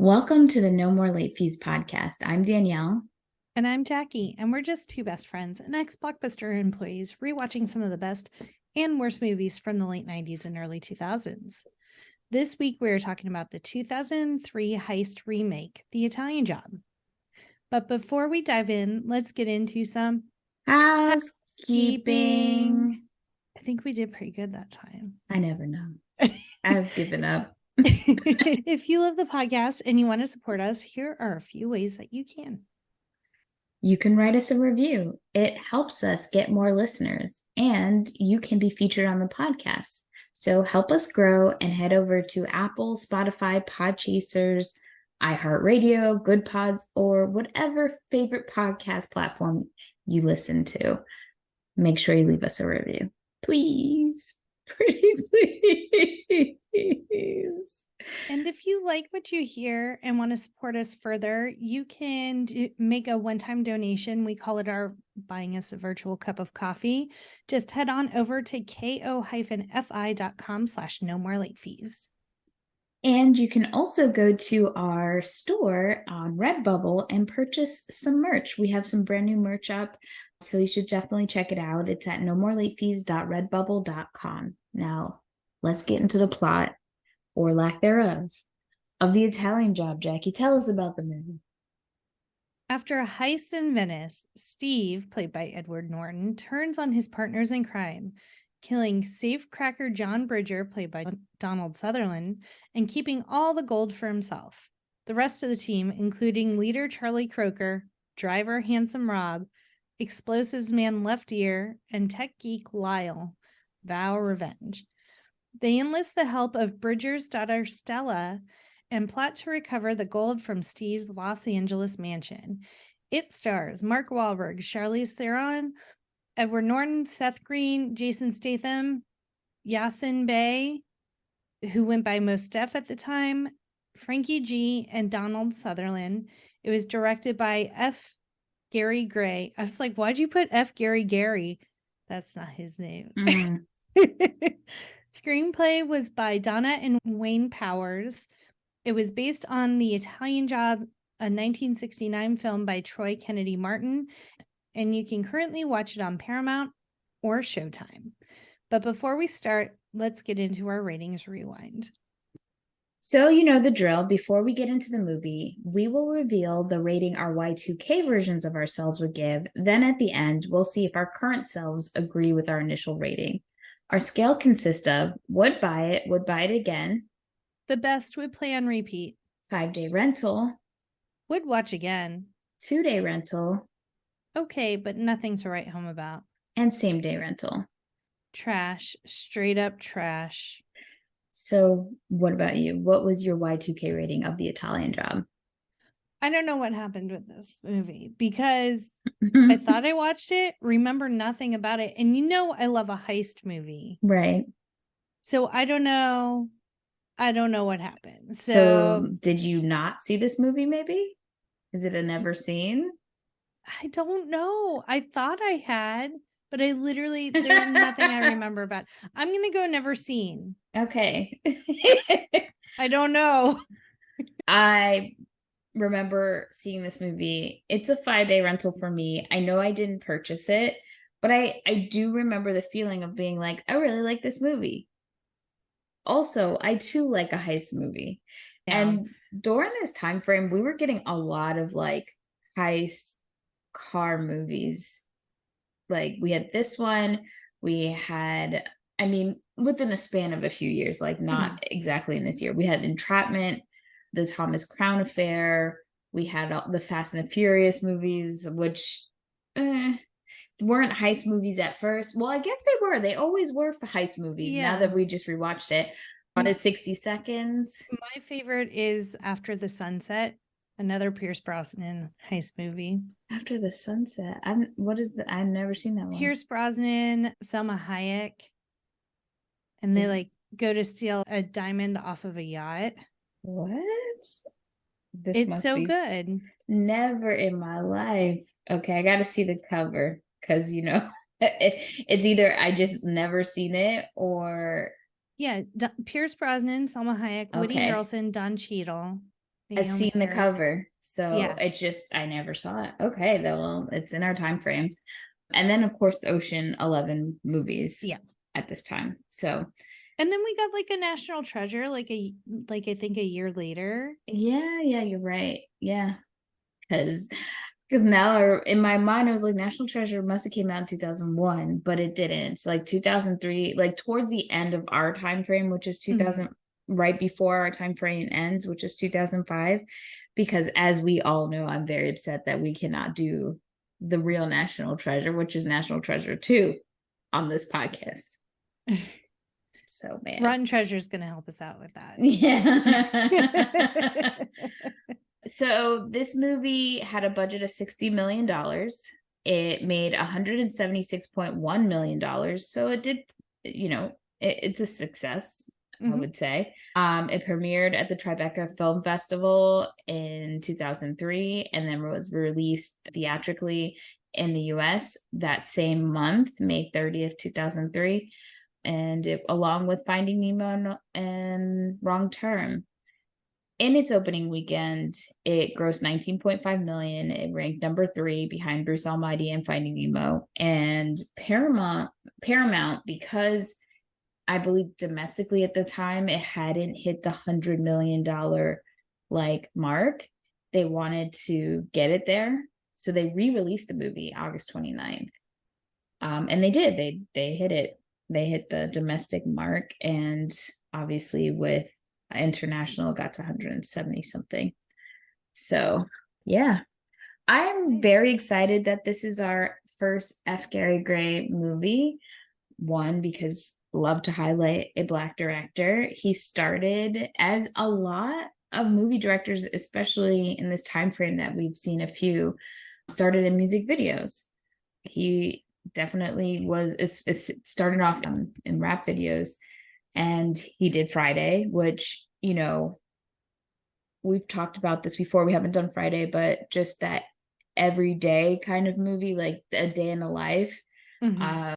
Welcome to the No More Late Fees podcast. I'm Danielle. And I'm Jackie, and we're just two best friends and ex-Blockbuster employees rewatching some of the best and worst movies from the late 90s and early 2000s. This week, we're talking about the 2003 heist remake, The Italian Job. But before we dive in, let's get into some housekeeping. I think we did pretty good that time. I never know. I've given up. If you love the podcast and you want to support us, here are a few ways that you can. You can write us a review. It helps us get more listeners, and you can be featured on the podcast. So help us grow and head over to Apple, Spotify, Podchasers, iHeartRadio, Good Pods, or whatever favorite podcast platform you listen to. Make sure you leave us a review. Please. Pretty please. And if you like what you hear and want to support us further, you can make a one-time donation. We call it our buying us a virtual cup of coffee. Just head on over to ko-fi.com/no more late fees. And you can also go to our store on Redbubble and purchase some merch. We have some brand new merch up, so you should definitely check it out. It's at nomorelatefees.redbubble.com. Now, let's get into the plot, or lack thereof, of The Italian Job. Jackie, tell us about the movie. After a heist in Venice, Steve, played by Edward Norton, turns on his partners in crime, killing safecracker John Bridger, played by Donald Sutherland, and keeping all the gold for himself. The rest of the team, including leader Charlie Croker, driver Handsome Rob, explosives man Left Ear, and tech geek Lyle, vow revenge. They enlist the help of Bridger's daughter Stella and plot to recover the gold from Steve's Los Angeles mansion. It stars Mark Wahlberg, Charlize Theron, Edward Norton, Seth Green, Jason Statham, Yasiin Bey, who went by Mos Def at the time, Franky G, and Donald Sutherland. It was directed by F. Gary Gray. I was like, why'd you put F. Gary? That's not his name. Screenplay was by Donna and Wayne Powers. It was based on The Italian Job, a 1969 film by Troy Kennedy Martin, and you can currently watch it on Paramount or Showtime. But before we start, let's get into our ratings rewind. So you know the drill. Before we get into the movie, we will reveal the rating our Y2K versions of ourselves would give. Then at the end, we'll see if our current selves agree with our initial rating. Our scale consists of would buy it again. The best would play on repeat. 5-day rental. Would watch again. 2-day rental. Okay, but nothing to write home about. And same-day rental. Trash. Straight up trash. So what about you? What was your Y2K rating of The Italian Job? I don't know what happened with this movie because I thought I watched it, remember nothing about it. And you know I love a heist movie. Right. So I don't know what happened. So did you not see this movie maybe? Is it a never seen? I don't know. I thought I had, but there's nothing I remember about. I'm going to go never seen. Okay. I don't know. I remember seeing this movie. It's a 5-day rental for me. I know I didn't purchase it, but I do remember the feeling of being like, I really like this movie. Also, I too like a heist movie. Yeah. And during this time frame, we were getting a lot of like heist car movies. Like we had this one, we had, I mean, within a span of a few years, like not exactly in this year, we had Entrapment, the Thomas Crown Affair, we had the Fast and the Furious movies, which weren't heist movies at first. Well, I guess they were. They always were for heist movies. Yeah. Now that we just rewatched it. What is 60 Seconds? My favorite is After the Sunset, another Pierce Brosnan heist movie. After the Sunset. I've never seen that one. Pierce Brosnan, Selma Hayek, and they like go to steal a diamond off of a yacht. What? It's so good. Never in my life. Okay, I got to see the cover because, you know, it's either I just never seen it or... Yeah, Pierce Brosnan, Selma Hayek, Woody Harrelson, Don Cheadle. I've Naomi seen the Harris. cover, so Yeah. it just, I never saw it. Okay, though, well, it's in our time frame. And then, of course, the Ocean 11 movies Yeah. at this time. So, And then we got like a National Treasure, like I think a year later. yeah, you're right. Yeah. Because now in my mind, I was like, National Treasure must have came out in 2001, but it didn't. So like 2003, like towards the end of our time frame, which is 2000, right before our time frame ends, which is 2005. Because as we all know, I'm very upset that we cannot do the real National Treasure, which is National Treasure 2 on this podcast. So, man. Rotten Treasure is going to help us out with that. Yeah. So this movie had a budget of $60 million. It made $176.1 million. So it did, it's a success, I would say. It premiered at the Tribeca Film Festival in 2003 and then was released theatrically in the US that same month, May 30th, 2003. And along with Finding Nemo and Wrong Turn. In its opening weekend, it grossed $19.5 million. It ranked number 3 behind Bruce Almighty and Finding Nemo. And Paramount, because I believe domestically at the time, it hadn't hit the $100 million mark. They wanted to get it there. So they re-released the movie August 29th. And they did. They hit it. They hit the domestic mark, and obviously with international got to 170 something. So yeah, I'm very excited that this is our first F. Gary Gray movie. One, because love to highlight a Black director. He started, as a lot of movie directors, especially in this time frame that we've seen a few, started in music videos. He definitely was, it started off in rap videos, and he did Friday, which, we've talked about this before. We haven't done Friday, but just that everyday kind of movie, like a day in the life.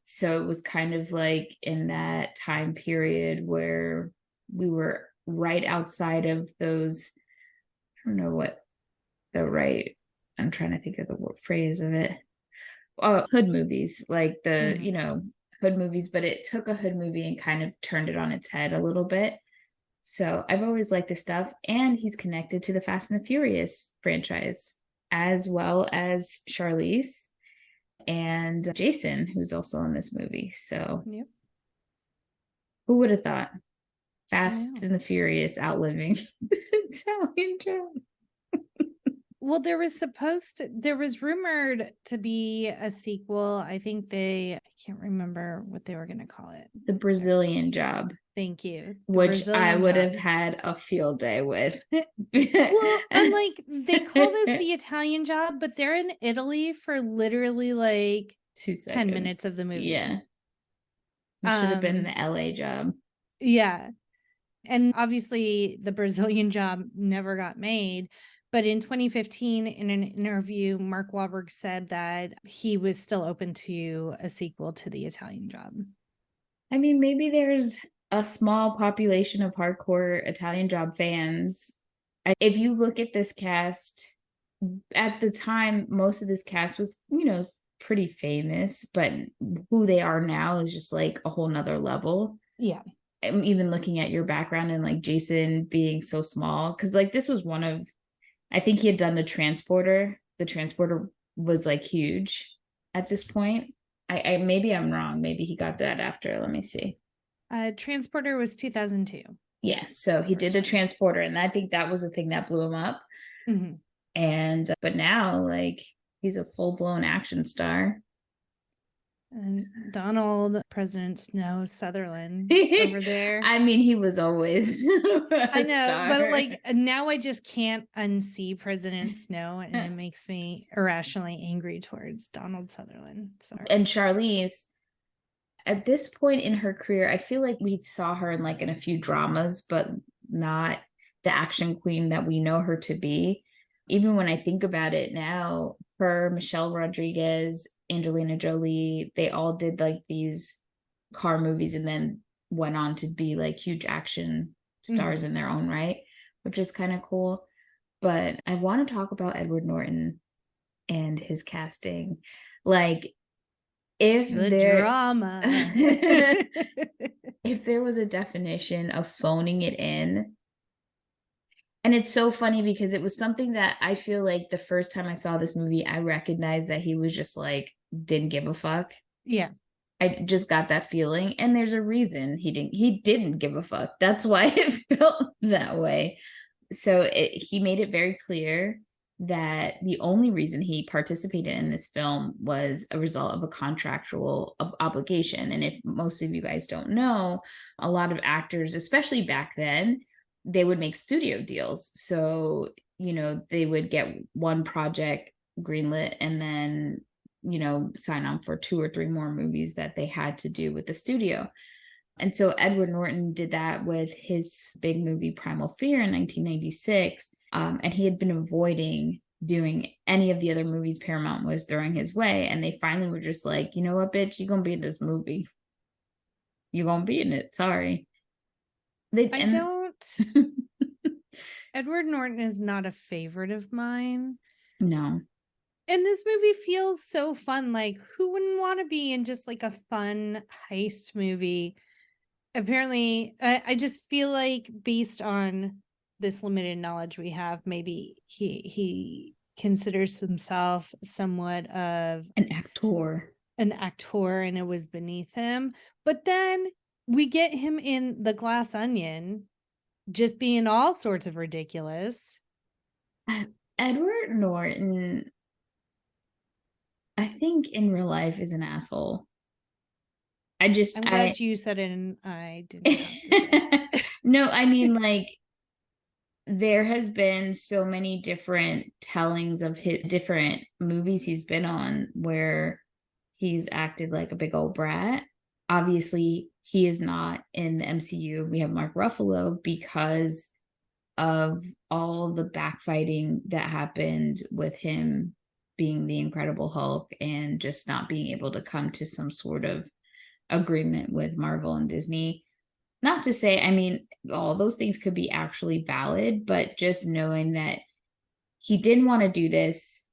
So it was kind of like in that time period where we were right outside of those, I don't know what I'm trying to think of the phrase of it. Hood movies, like the hood movies, but it took a hood movie and kind of turned it on its head a little bit. So I've always liked this stuff, and he's connected to the Fast and the Furious franchise, as well as Charlize and Jason, who's also in this movie. So who would have thought? Fast and the Furious outliving Italian Job. Well, there was rumored to be a sequel. I can't remember what they were going to call it. The Brazilian Job. Thank you. Which I would have had a field day with. Well, and they call this the Italian Job, but they're in Italy for literally 2 seconds. 10 minutes of the movie. Yeah. It should have been the LA Job. Yeah. And obviously the Brazilian Job never got made. But in 2015, in an interview, Mark Wahlberg said that he was still open to a sequel to the Italian Job. I mean, maybe there's a small population of hardcore Italian Job fans. If you look at this cast, at the time, most of this cast was, pretty famous, but who they are now is just like a whole nother level. Yeah. I'm even looking at your background and Jason being so small, because this was one of, I think he had done The Transporter. The Transporter was huge at this point. I maybe I'm wrong. Maybe he got that after. Let me see. Transporter was 2002. Yeah, so he did The Transporter, and I think that was the thing that blew him up. And but now he's a full-blown action star. And Donald, President Snow, Sutherland over there. I mean, he was always I know, star. But now I just can't unsee President Snow, and it makes me irrationally angry towards Donald Sutherland. Sorry. And Charlize, at this point in her career, I feel like we saw her in in a few dramas, but not the action queen that we know her to be. Even when I think about it now, her, Michelle Rodriguez, Angelina Jolie, they all did these car movies and then went on to be huge action stars in their own right, which is kind of cool. But I want to talk about Edward Norton and his casting. Like, if The there drama. if there was a definition of phoning it in, and it's so funny because it was something that I feel like the first time I saw this movie, I recognized that he was just like, didn't give a fuck. Yeah. I just got that feeling. And there's a reason he didn't give a fuck. That's why it felt that way. So he made it very clear that the only reason he participated in this film was a result of a contractual obligation. And if most of you guys don't know, a lot of actors, especially back then, they would make studio deals. So, they would get one project greenlit and then, sign on for 2 or 3 more movies that they had to do with the studio. And so Edward Norton did that with his big movie Primal Fear in 1996. And he had been avoiding doing any of the other movies Paramount was throwing his way. And they finally were just like, you know what, bitch, you're going to be in this movie. You're going to be in it. Sorry. Edward Norton is not a favorite of mine. No. And this movie feels so fun. Like, who wouldn't want to be in just like a fun heist movie? Apparently, I just feel like based on this limited knowledge we have, maybe he considers himself somewhat of an actor, and it was beneath him. But then we get him in The Glass Onion, just being all sorts of ridiculous. Edward Norton, I think in real life, is an asshole. I'm glad you said it and I didn't. No, I mean, like, there has been so many different tellings of his different movies he's been on where he's acted like a big old brat. Obviously, he is not in the MCU. We have Mark Ruffalo because of all the backfighting that happened with him being the Incredible Hulk and just not being able to come to some sort of agreement with Marvel and Disney. Not to say, I mean, all those things could be actually valid, but just knowing that he didn't want to do this,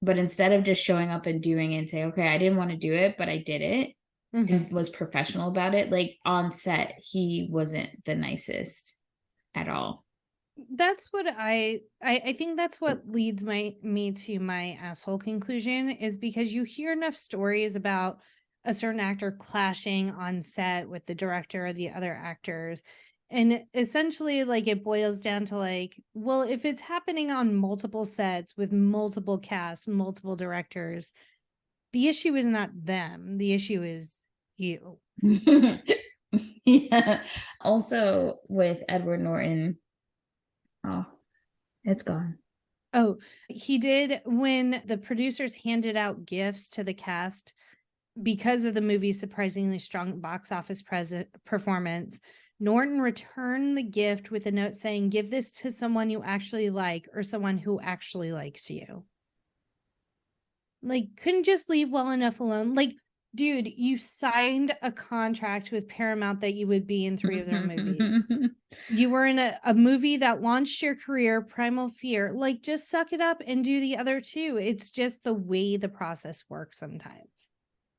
but instead of just showing up and doing it and say, okay, I didn't want to do it, but I did it, and was professional about it. Like, on set, he wasn't the nicest at all. That's what I think that's what leads me to my asshole conclusion, is because you hear enough stories about a certain actor clashing on set with the director or the other actors. And essentially, like, it boils down to like, well, if it's happening on multiple sets with multiple casts, multiple directors, the issue is not them. The issue is you. Yeah. Also, with Edward Norton, oh, it's gone. Oh, he did, when the producers handed out gifts to the cast because of the movie's surprisingly strong box office performance. Norton returned the gift with a note saying, give this to someone you actually like or someone who actually likes you. Like, couldn't just leave well enough alone. Like, dude, you signed a contract with Paramount that you would be in 3 of their movies. You were in a movie that launched your career, Primal Fear. Like, just suck it up and do the other 2. It's just the way the process works sometimes.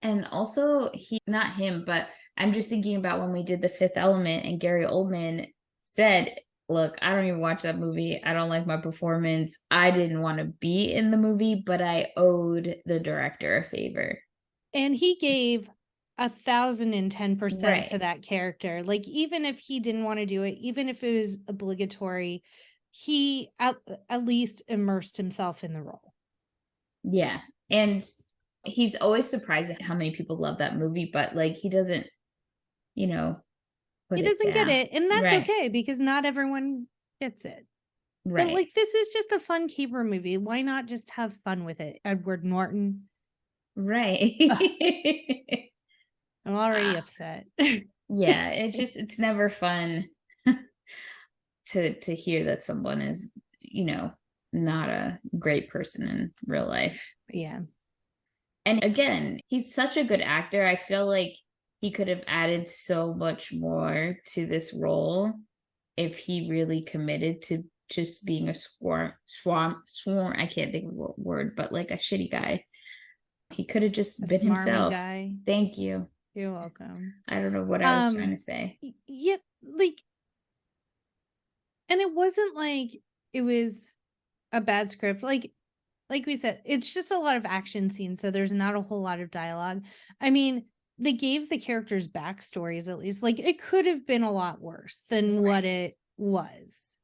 And also, not him, but I'm just thinking about when we did The Fifth Element and Gary Oldman said, look, I don't even watch that movie. I don't like my performance. I didn't want to be in the movie, but I owed the director a favor. And he gave 1,010% Right. to that character. Like, even if he didn't want to do it, even if it was obligatory, he at least immersed himself in the role. Yeah. And he's always surprised at how many people love that movie, but like, he doesn't, he doesn't get it. And that's okay, because not everyone gets it. Right. But like, this is just a fun caper movie. Why not just have fun with it? Edward Norton. Right. I'm already upset. Yeah, it's never fun to hear that someone is, not a great person in real life. Yeah. And again, he's such a good actor. I feel like he could have added so much more to this role if he really committed to just being a swarm. I can't think of what word, but like a shitty guy. He could have just been himself. Guy. Thank you. You're welcome. I don't know what I was trying to say. Yeah, like, and it wasn't like it was a bad script. Like we said, it's just a lot of action scenes, so there's not a whole lot of dialogue. I mean, they gave the characters backstories at least. Like, it could have been a lot worse than what it was.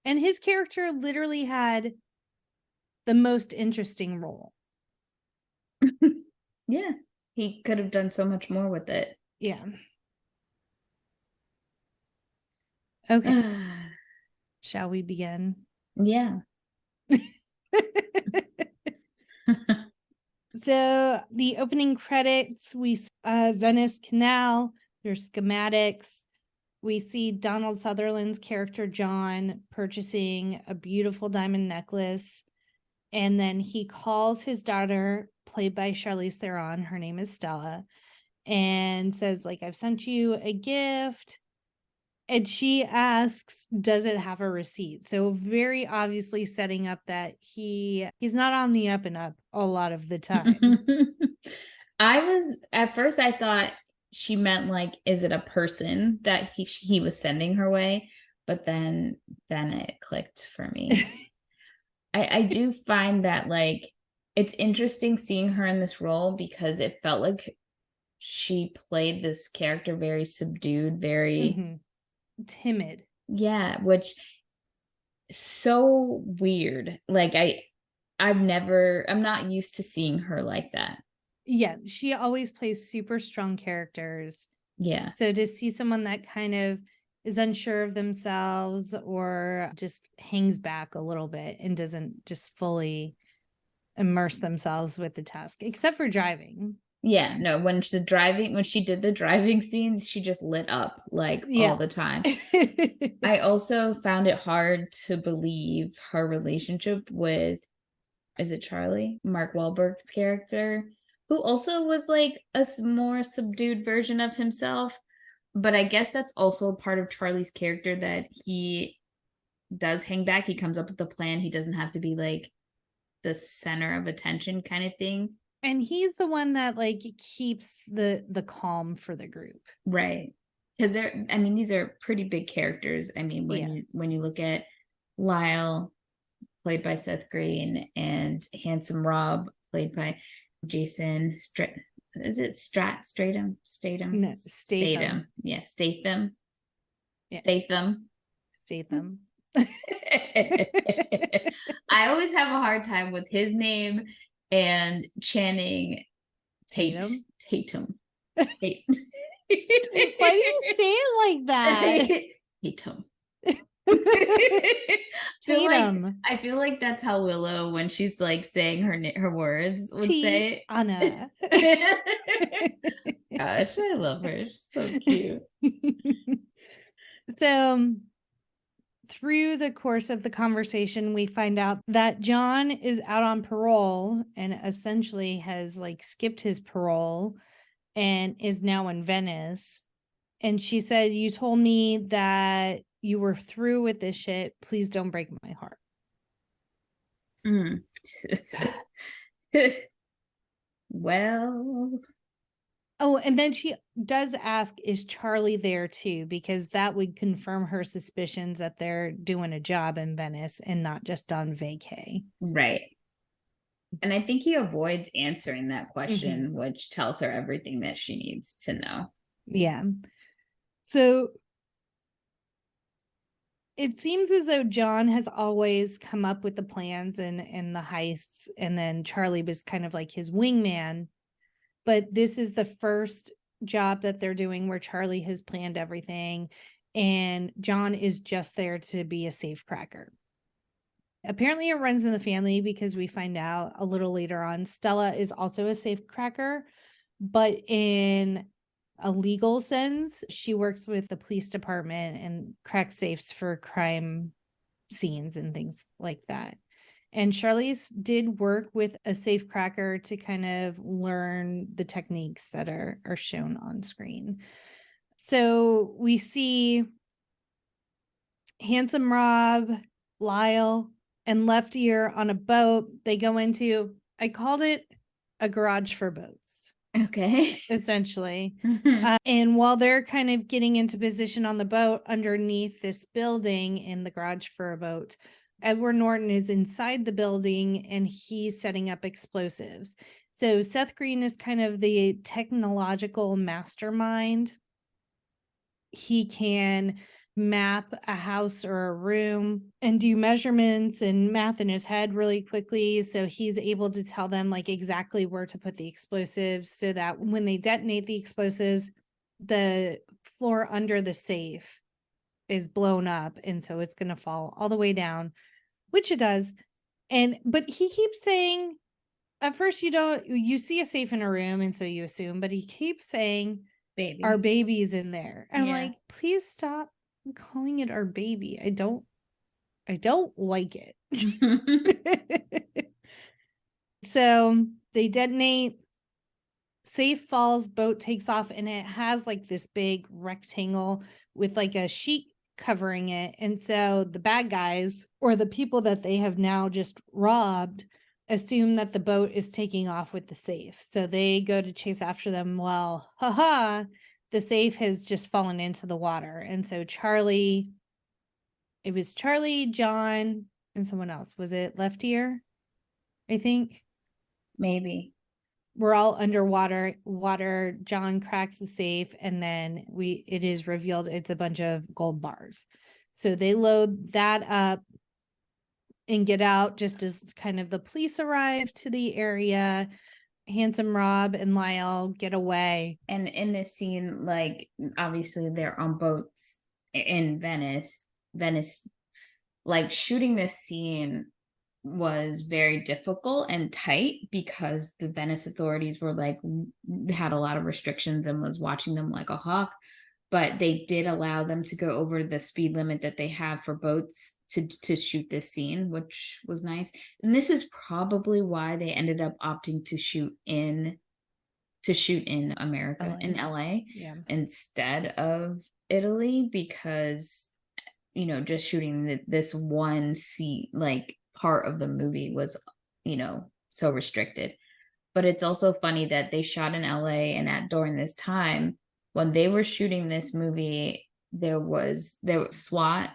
And his character literally had the most interesting role. Yeah, he could have done so much more with it. Yeah. Okay. Shall we begin? Yeah. So the opening credits, we Venice Canal, there's schematics. We see Donald Sutherland's character John purchasing a beautiful diamond necklace, and then he calls his daughter, played by Charlize Theron, her name is Stella, and says, like, I've sent you a gift. And she asks, does it have a receipt? So very obviously setting up that he's not on the up and up a lot of the time. At first I thought she meant like, is it a person that he was sending her way? But then it clicked for me. I do find that, like, it's interesting seeing her in this role because it felt like she played this character very subdued, very timid. Yeah, which so weird. Like I'm not used to seeing her like that. Yeah, she always plays super strong characters. Yeah. So to see someone that kind of is unsure of themselves or just hangs back a little bit and doesn't just fully immerse themselves with the task, except for driving. Yeah, no, when she did the driving scenes, she just lit up like all the time. I also found it hard to believe her relationship with, is it Charlie? Mark Wahlberg's character, who also was like a more subdued version of himself. But I guess that's also part of Charlie's character, that he does hang back. He comes up with a plan. He doesn't have to be like the center of attention kind of thing. And he's the one that like keeps the calm for the group. Right. Because these are pretty big characters. I mean, when you look at Lyle, played by Seth Green, and Handsome Rob, played by Jason is it Statham? No, Statham. Yeah, Statham. Yeah. Statham. I always have a hard time with his name and Channing Tatum. Why do you say it like that? Tatum. Tatum. I feel like that's how Willow, when she's like saying her words, would say Anna. Gosh, I love her. She's so cute. So through the course of the conversation, we find out that John is out on parole and essentially has like skipped his parole and is now in Venice. And she said, you told me that you were through with this shit. Please don't break my heart. Well. Oh, and then she does ask, is Charlie there too? Because that would confirm her suspicions that they're doing a job in Venice and not just on vacay. Right. And I think he avoids answering that question, which tells her everything that she needs to know. Yeah. So it seems as though John has always come up with the plans and the heists, and then Charlie was kind of like his wingman. But this is the first job that they're doing where Charlie has planned everything, and John is just there to be a safecracker. Apparently it runs in the family because we find out a little later on Stella is also a safecracker, but in a legal sense, she works with the police department and cracks safes for crime scenes and things like that. And Charlize did work with a safecracker to kind of learn the techniques that are shown on screen. So we see Handsome Rob, Lyle, and Left Ear on a boat. They go into, I called it a garage for boats. Okay. Essentially. And while they're kind of getting into position on the boat underneath this building in the garage for a boat, Edward Norton is inside the building and he's setting up explosives. So Seth Green is kind of the technological mastermind. He can map a house or a room and do measurements and math in his head really quickly. So he's able to tell them like exactly where to put the explosives so that when they detonate the explosives, the floor under the safe is blown up. And so it's going to fall all the way down, which it does. But he keeps saying, at first you see a safe in a room. And so you assume, but he keeps saying, Baby. Our baby's in there. And Yeah. I'm like, please stop calling it our baby. I don't like it. So they detonate, safe falls, boat takes off, and it has like this big rectangle with like a sheet covering it. And so the bad guys, or the people that they have now just robbed, assume that the boat is taking off with the safe. So they go to chase after them. Well, the safe has just fallen into the water. And so it was Charlie, John, and someone else. Was it Left Ear? I think. Maybe. We're all underwater. John cracks the safe, and then it is revealed it's a bunch of gold bars. So they load that up and get out just as kind of the police arrive to the area. Handsome Rob and Lyle get away. And in this scene, like, obviously they're on boats in Venice. Like, shooting this scene was very difficult and tight because the Venice authorities were like, had a lot of restrictions and was watching them like a hawk. But they did allow them to go over the speed limit that they have for boats to shoot this scene, which was nice. And this is probably why they ended up opting to shoot in America, in LA, instead of Italy, because just shooting this one scene, like part of the movie, was so restricted. But it's also funny that they shot in LA, and during this time when they were shooting this movie, there was SWAT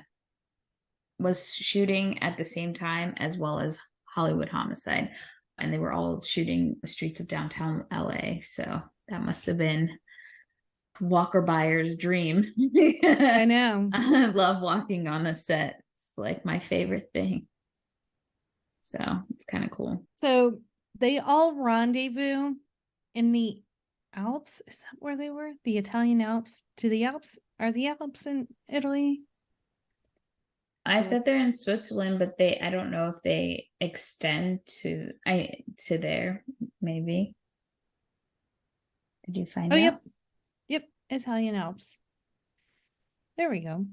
was shooting at the same time, as well as Hollywood Homicide, and they were all shooting the streets of downtown LA. So that must have been Walker Byers' dream. I know. I love walking on a set. It's like my favorite thing. So it's kind of cool. So they all rendezvous in the Alps. Is that where they were? The Italian Alps? Are the Alps in Italy? I thought they're in Switzerland, but I don't know if they extend to there, maybe. Did you find out? Yep. Italian Alps. There we go.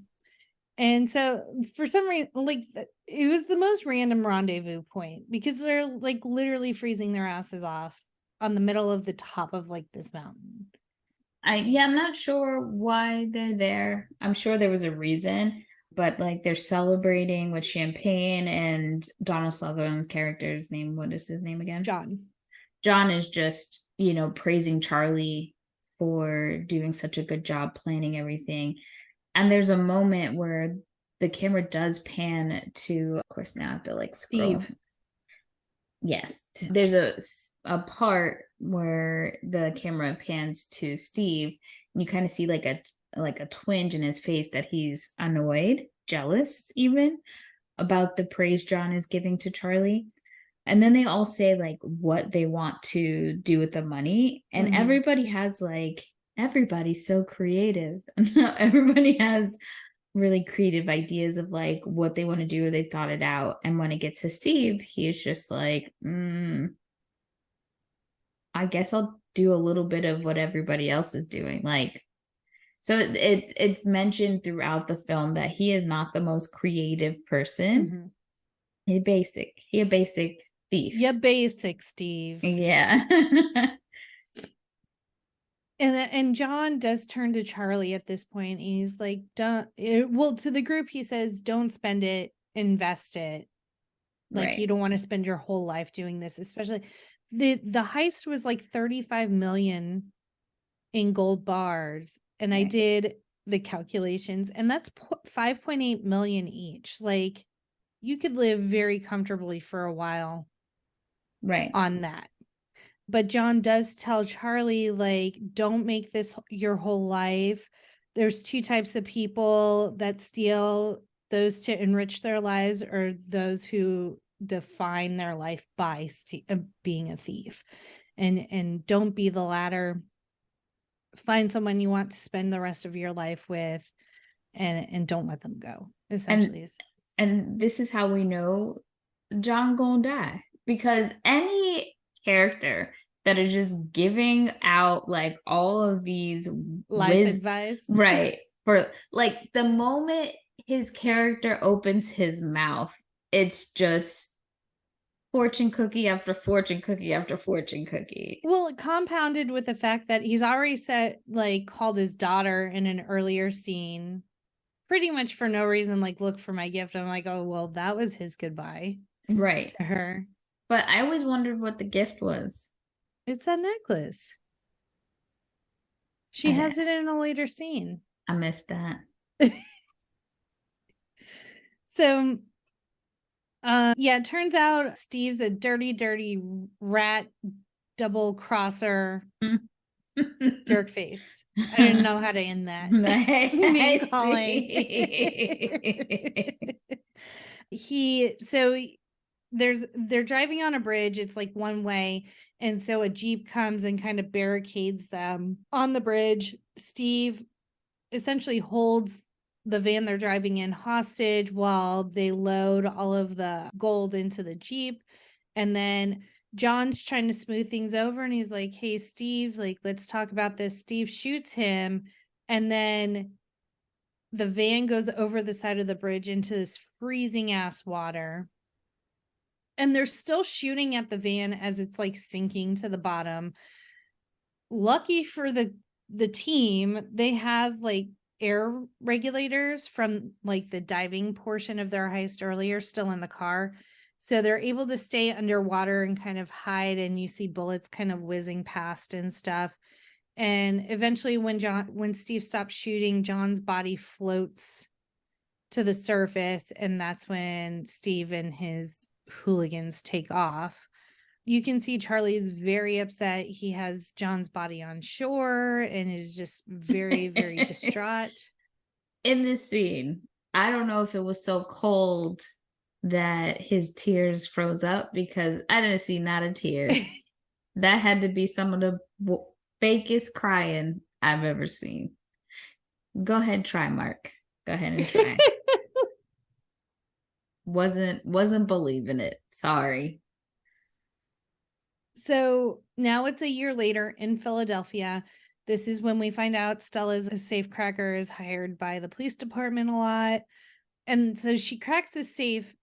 And so for some reason, like, it was the most random rendezvous point because they're like literally freezing their asses off on the middle of the top of like this mountain. I'm not sure why they're there. I'm sure there was a reason, but like they're celebrating with champagne, and Donald Sutherland's character's name, what is his name again? John is just, praising Charlie for doing such a good job planning everything. And there's a moment where the camera does pan to, of course, now I have to like scroll. Steve. Yes. There's a part where the camera pans to Steve, and you kind of see like a twinge in his face that he's annoyed, jealous even, about the praise John is giving to Charlie. And then they all say like what they want to do with the money. And everybody's so creative. Everybody has really creative ideas of like what they want to do, or they thought it out. And when it gets to Steve, he is just like, I guess I'll do a little bit of what everybody else is doing. Like, so it's mentioned throughout the film that he is not the most creative person. Mm-hmm. He a basic thief. Yeah, basic Steve. Yeah. And John does turn to Charlie at this point. He's like, don't, well, to the group, he says, don't spend it, invest it. Like, Right. you don't want to spend your whole life doing this, especially the heist was like 35 million in gold bars. And I Right. did the calculations, and that's 5.8 million each. Like, you could live very comfortably for a while Right. on that. But John does tell Charlie, like, don't make this your whole life. There's two types of people that steal, those to enrich their lives or those who define their life by being a thief. And don't be the latter. Find someone you want to spend the rest of your life with, and don't let them go, essentially. And this is how we know John gonna die, because any character that is just giving out like all of these Life advice. right, for like the moment his character opens his mouth, it's just fortune cookie after fortune cookie after fortune cookie. Well, compounded with the fact that he's already called his daughter in an earlier scene, pretty much for no reason, like, look for my gift. I'm like, oh, well, that was his goodbye Right. to her. But I always wondered what the gift was. It's that necklace. She has it in a later scene. I missed that. So, yeah, it turns out Steve's a dirty rat, double crosser, jerk face. I didn't know how to end that. Name calling. They're driving on a bridge. It's like one way. And so a Jeep comes and kind of barricades them on the bridge. Steve essentially holds the van they're driving in hostage while they load all of the gold into the Jeep. And then John's trying to smooth things over, and he's like, hey, Steve, like, let's talk about this. Steve shoots him, and then the van goes over the side of the bridge into this freezing ass water. And they're still shooting at the van as it's like sinking to the bottom. Lucky for the team, they have like air regulators from like the diving portion of their heist earlier still in the car. So they're able to stay underwater and kind of hide, and you see bullets kind of whizzing past and stuff. And eventually when Steve stops shooting, John's body floats to the surface, and that's when Steve and his hooligans take off. You can see Charlie is very upset. He has John's body on shore and is just very, very distraught. In this scene, I don't know if it was so cold that his tears froze up, because I didn't see not a tear. That had to be some of the fakest crying I've ever seen. Go ahead, try, Mark. Go ahead and try. Wasn't believing it. Sorry. So now it's a year later in Philadelphia. This is when we find out Stella's a safecracker, is hired by the police department a lot. And so she cracks a safe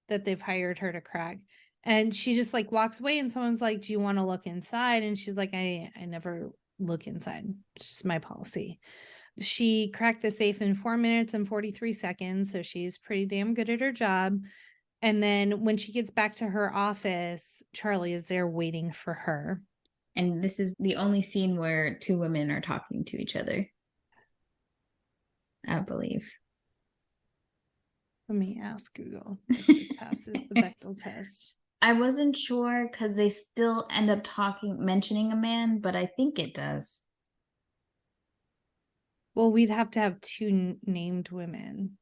that they've hired her to crack. And she just like walks away, and someone's like, do you want to look inside? And she's like, I never look inside. It's just my policy. She cracked the safe in 4 minutes and 43 seconds. So she's pretty damn good at her job. And then when she gets back to her office, Charlie is there waiting for her. And this is the only scene where two women are talking to each other, I believe. Let me ask Google if this passes the Bechdel test. I wasn't sure because they still end up mentioning a man, but I think it does. Well, we'd have to have two named women.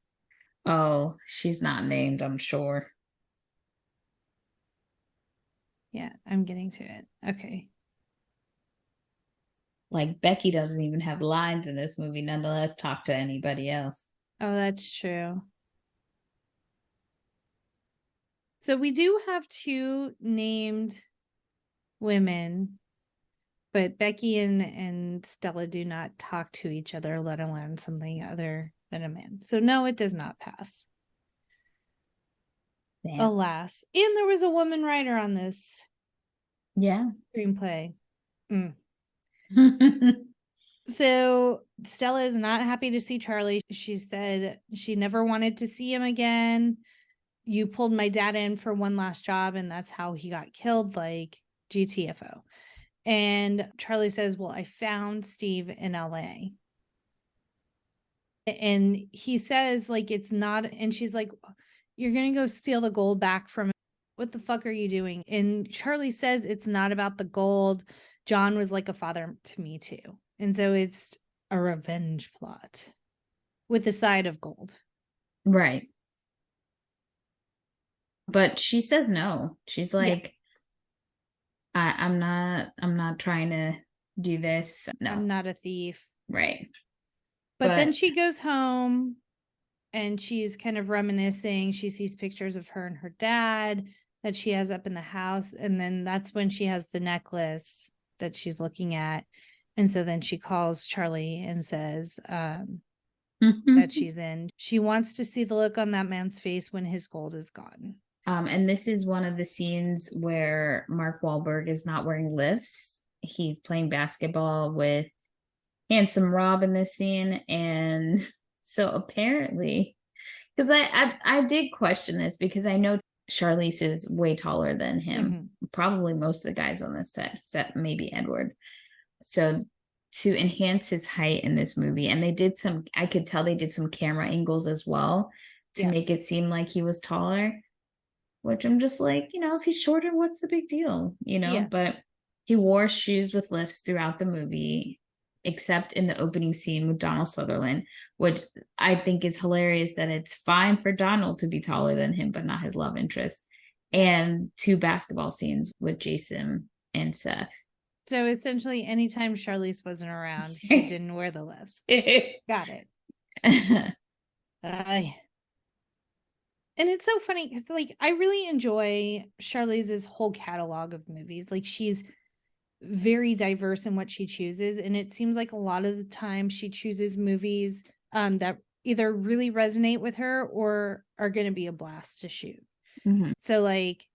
Oh, she's not named, I'm sure. Yeah, I'm getting to it. Okay. Like, Becky doesn't even have lines in this movie, nonetheless, talk to anybody else. Oh, that's true. So we do have two named women, but Becky and Stella do not talk to each other, let alone something other than a man. So no, it does not pass. Damn. Alas. And there was a woman writer on this screenplay. Mm. So Stella is not happy to see Charlie. She said she never wanted to see him again. You pulled my dad in for one last job, and that's how he got killed, like GTFO. And Charlie says, well, I found Steve in LA. And he says, like, it's not, and she's like, you're going to go steal the gold back from him. What the fuck are you doing? And Charlie says, it's not about the gold. John was like a father to me too. And so it's a revenge plot with a side of gold. Right. But she says no. She's like, I'm not trying to do this. No. I'm not a thief. Right. But then she goes home and she's kind of reminiscing. She sees pictures of her and her dad that she has up in the house. And then that's when she has the necklace that she's looking at. And so then she calls Charlie and says that she's in. She wants to see the look on that man's face when his gold is gone. And this is one of the scenes where Mark Wahlberg is not wearing lifts. He's playing basketball with Handsome Rob in this scene. And so apparently, because I did question this because I know Charlize is way taller than him. Probably most of the guys on this set, except maybe Edward. So to enhance his height in this movie, and they did I could tell they did some camera angles as well to make it seem like he was taller, which I'm just like, if he's shorter, what's the big deal? But he wore shoes with lifts throughout the movie, except in the opening scene with Donald Sutherland, which I think is hilarious that it's fine for Donald to be taller than him, but not his love interest. And 2 basketball scenes with Jason and Seth. So essentially, anytime Charlize wasn't around, he didn't wear the lifts. Got it. And it's so funny because, like, I really enjoy Charlize's whole catalog of movies. Like, she's very diverse in what she chooses, and it seems like a lot of the time she chooses movies that either really resonate with her or are going to be a blast to shoot. So, like,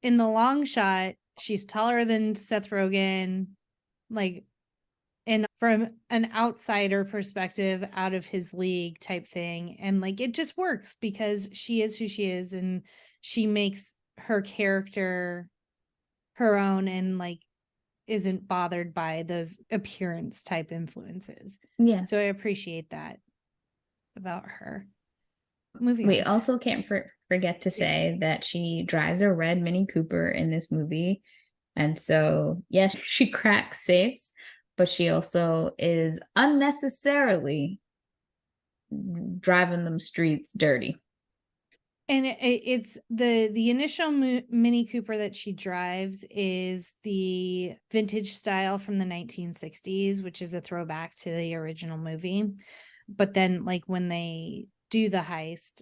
in The Long Shot, she's taller than Seth Rogen, like, and from an outsider perspective, out of his league type thing. And, like, it just works because she is who she is, and she makes her character her own and, like, isn't bothered by those appearance type influences. Yeah. So I appreciate that about her. We also can't forget to say that she drives a red Mini Cooper in this movie. And so, yes, she cracks safes, but she also is unnecessarily driving them streets dirty. And it's the initial Mini Cooper that she drives is the vintage style from the 1960s, which is a throwback to the original movie. But then, like, when they do the heist,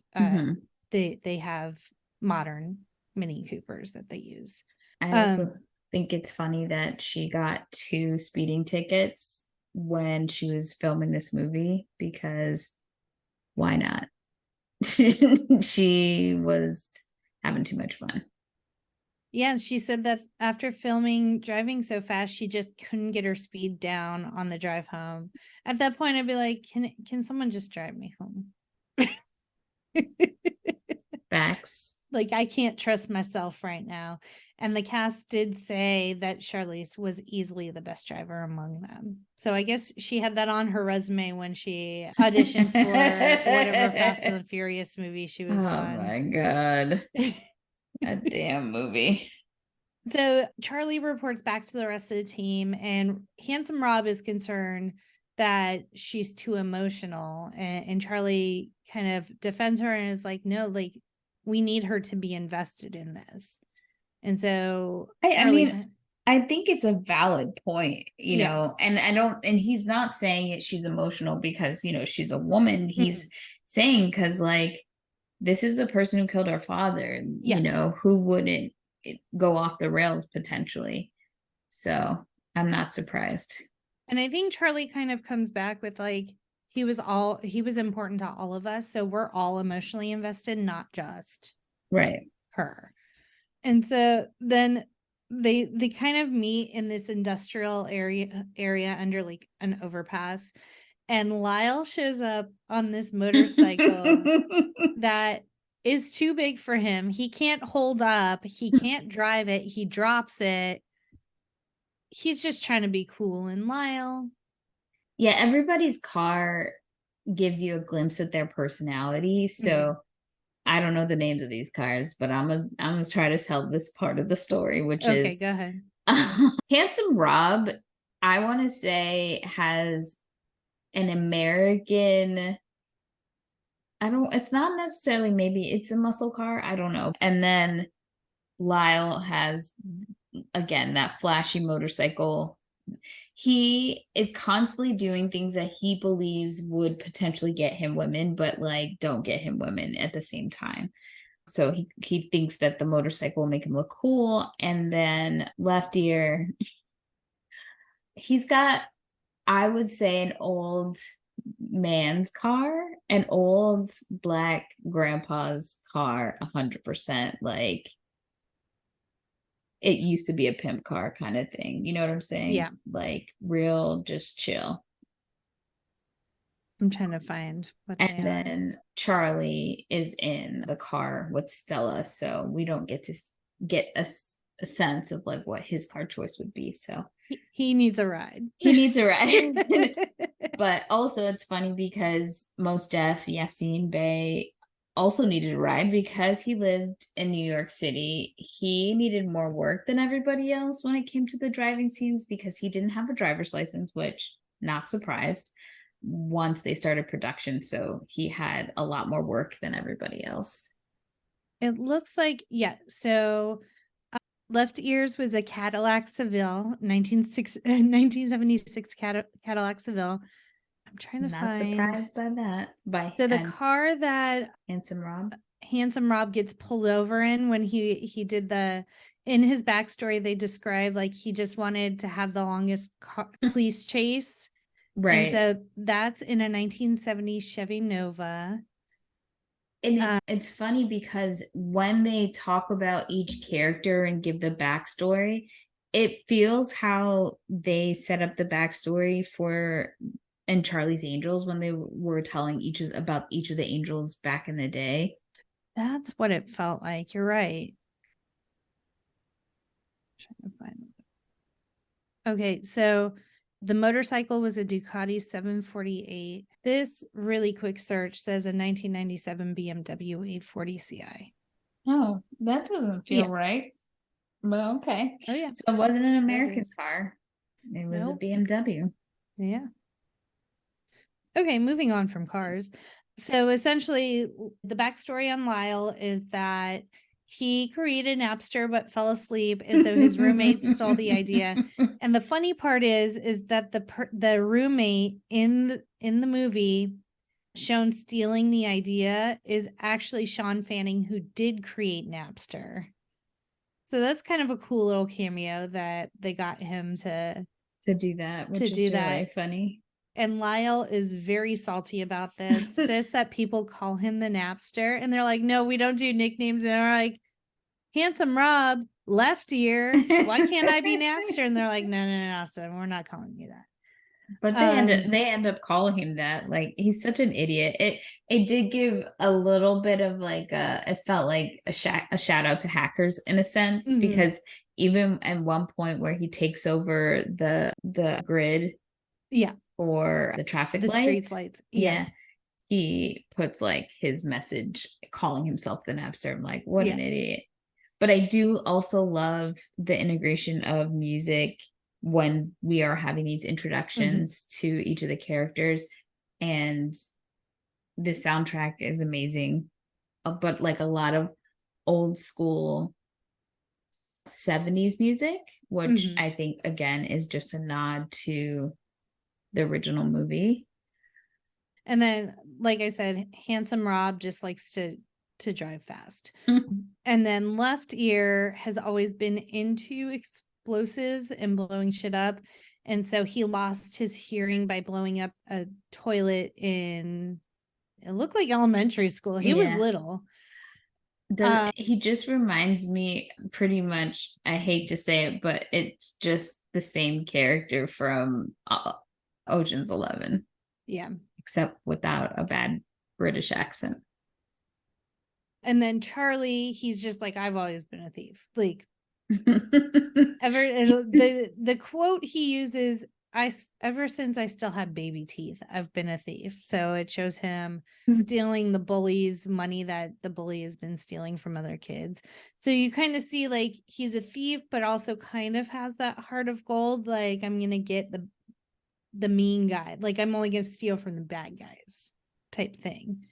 they have modern Mini Coopers that they use. I also think it's funny that she got 2 speeding tickets when she was filming this movie, because why not? She was having too much fun. Yeah, she said that after filming Driving So Fast, she just couldn't get her speed down on the drive home. At that point, I'd be like, can someone just drive me home? Facts. Like, I can't trust myself right now. And the cast did say that Charlize was easily the best driver among them. So I guess she had that on her resume when she auditioned for whatever Fast and the Furious movie she was on. Oh my God. A damn movie. So Charlie reports back to the rest of the team, and Handsome Rob is concerned that she's too emotional. And Charlie kind of defends her and is like, no, like, we need her to be invested in this. And so I think it's a valid point, and he's not saying it, she's emotional because, she's a woman. He's saying, because, like, this is the person who killed her father, who wouldn't go off the rails potentially. So I'm not surprised. And I think Charlie kind of comes back with, like, he was important to all of us. So we're all emotionally invested, not just her. And so then they kind of meet in this industrial area under like an overpass, and Lyle shows up on this motorcycle that is too big for him. He can't hold up, he can't drive it, he drops it. He's just trying to be cool. And Lyle, Yeah, everybody's car gives you a glimpse of their personality. So I don't know the names of these cars, but I'm gonna try to tell this part of the story, which okay, is go ahead. Handsome Rob, I want to say, has an American, it's not necessarily, maybe it's a muscle car, I don't know. And then Lyle has, again, that flashy motorcycle. He is constantly doing things that he believes would potentially get him women, but like don't get him women at the same time. So he thinks that the motorcycle will make him look cool. And then left ear, he's got, I would say, an old man's car, an old black grandpa's car, 100%. Like, it used to be a pimp car kind of thing. You know what I'm saying? Yeah. Like, real, just chill. I'm trying to find what they And then Charlie is in the car with Stella, so we don't get to get a sense of like what his car choice would be. So he needs a ride. He needs a ride. But also it's funny because Mos Def, Yasiin Bey also needed a ride because he lived in New York City. He needed more work than everybody else when it came to the driving scenes because he didn't have a driver's license, which, not surprised, once they started production. So he had a lot more work than everybody else. It looks like, yeah. So Left Ears was a Cadillac Seville, 1976 Cadillac Seville. I'm trying to Not find. surprised by that. So the car that Handsome Rob gets pulled over in when he did in his backstory, they describe like he just wanted to have the longest police chase. Right. And so that's in a 1970 Chevy Nova. And it's funny because when they talk about each character and give the backstory, it feels how they set up the backstory in Charlie's Angels when they were telling about each of the angels back in the day. That's what it felt like. You're right. I'm trying to find it. Okay, so the motorcycle was a Ducati 748. This really quick search says a 1997 BMW 840 Ci. Oh, that doesn't feel right. Well, okay. Oh, yeah. So it wasn't an American car. It was a BMW. Yeah. Okay, moving on from cars. So essentially, the backstory on Lyle is that he created Napster but fell asleep, and so his roommate stole the idea. And the funny part is that the roommate in the movie shown stealing the idea is actually Sean Fanning, who did create Napster. So that's kind of a cool little cameo that they got him to do that, which is really funny. And Lyle is very salty about this, says that people call him the Napster. And they're like, no, we don't do nicknames. And they're like, Handsome Rob, Left Ear, why can't I be Napster? And they're like, no, so we're not calling you that. But they end up calling him that. Like, he's such an idiot. It did give a little bit of like it felt like a shout out to hackers in a sense, because even at one point where he takes over the grid, for the traffic lights, street lights, he puts like his message calling himself the Napster. I'm like, what an idiot. But I do also love the integration of music when we are having these introductions to each of the characters, and the soundtrack is amazing, but like a lot of old school 70s music, which I think again is just a nod to the original movie. And then, like I said, Handsome Rob just likes to drive fast. And then Left Ear has always been into explosives and blowing shit up. And so he lost his hearing by blowing up a toilet it looked like elementary school. He was little. He just reminds me pretty much, I hate to say it, but it's just the same character from Ocean's 11. Yeah. Except without a bad British accent. And then Charlie, he's just like, I've always been a thief. Like, the quote he uses, ever since I still had baby teeth, I've been a thief. So it shows him stealing the bully's money that the bully has been stealing from other kids. So you kind of see like he's a thief, but also kind of has that heart of gold. Like, I'm gonna get the mean guy. Like, I'm only gonna steal from the bad guys type thing.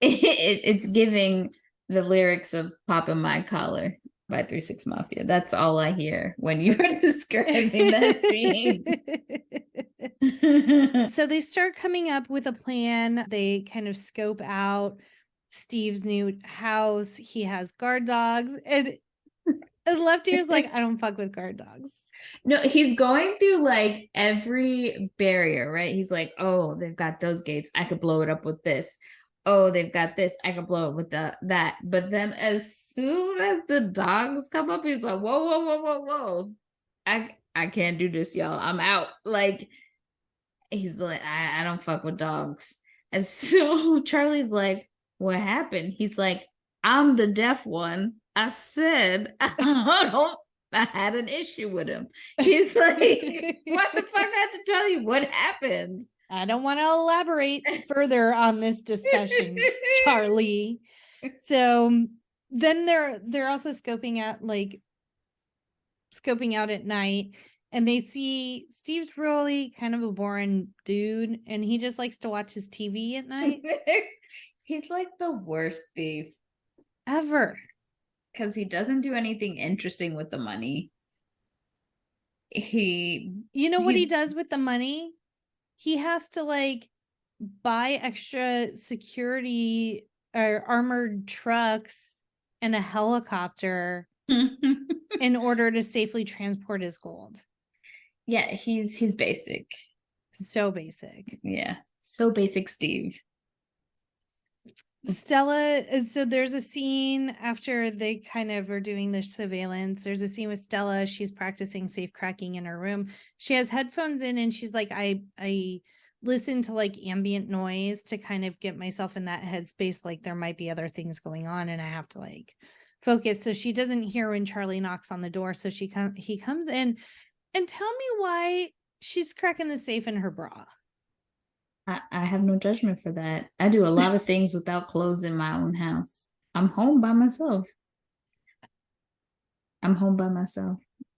It's giving the lyrics of Pop in My Collar by 3 6 Mafia. That's all I hear when you're describing that scene. So they start coming up with a plan. They kind of scope out Steve's new house. He has guard dogs, and Lefty is like, I don't fuck with guard dogs. No, he's going through like every barrier, right? He's like, oh, they've got those gates. I could blow it up with this. Oh, they've got this. I could blow it with that. But then as soon as the dogs come up, he's like, whoa, whoa, whoa, whoa, whoa. I can't do this, y'all. I'm out. Like, he's like, I don't fuck with dogs. And so Charlie's like, what happened? He's like, I'm the deaf one. I said, I had an issue with him. He's like, what the fuck? I have to tell you what happened. I don't want to elaborate further on this discussion, Charlie. So then they're also scoping out at night, and they see Steve's really kind of a boring dude, and he just likes to watch his TV at night. He's like the worst thief ever. Because he doesn't do anything interesting with the money. You know what he does with the money? He has to like buy extra security or armored trucks and a helicopter in order to safely transport his gold. Yeah, he's basic. So basic. Yeah. So basic, Steve. Stella, so there's a scene after they kind of are doing their surveillance. There's a scene with Stella. She's practicing safe cracking in her room. She has headphones in, and she's like, I listen to like ambient noise to kind of get myself in that headspace. Like there might be other things going on and I have to like focus. So she doesn't hear when Charlie knocks on the door. So he comes in, and tell me why she's cracking the safe in her bra. I have no judgment for that. I do a lot of things without clothes in my own house. I'm home by myself.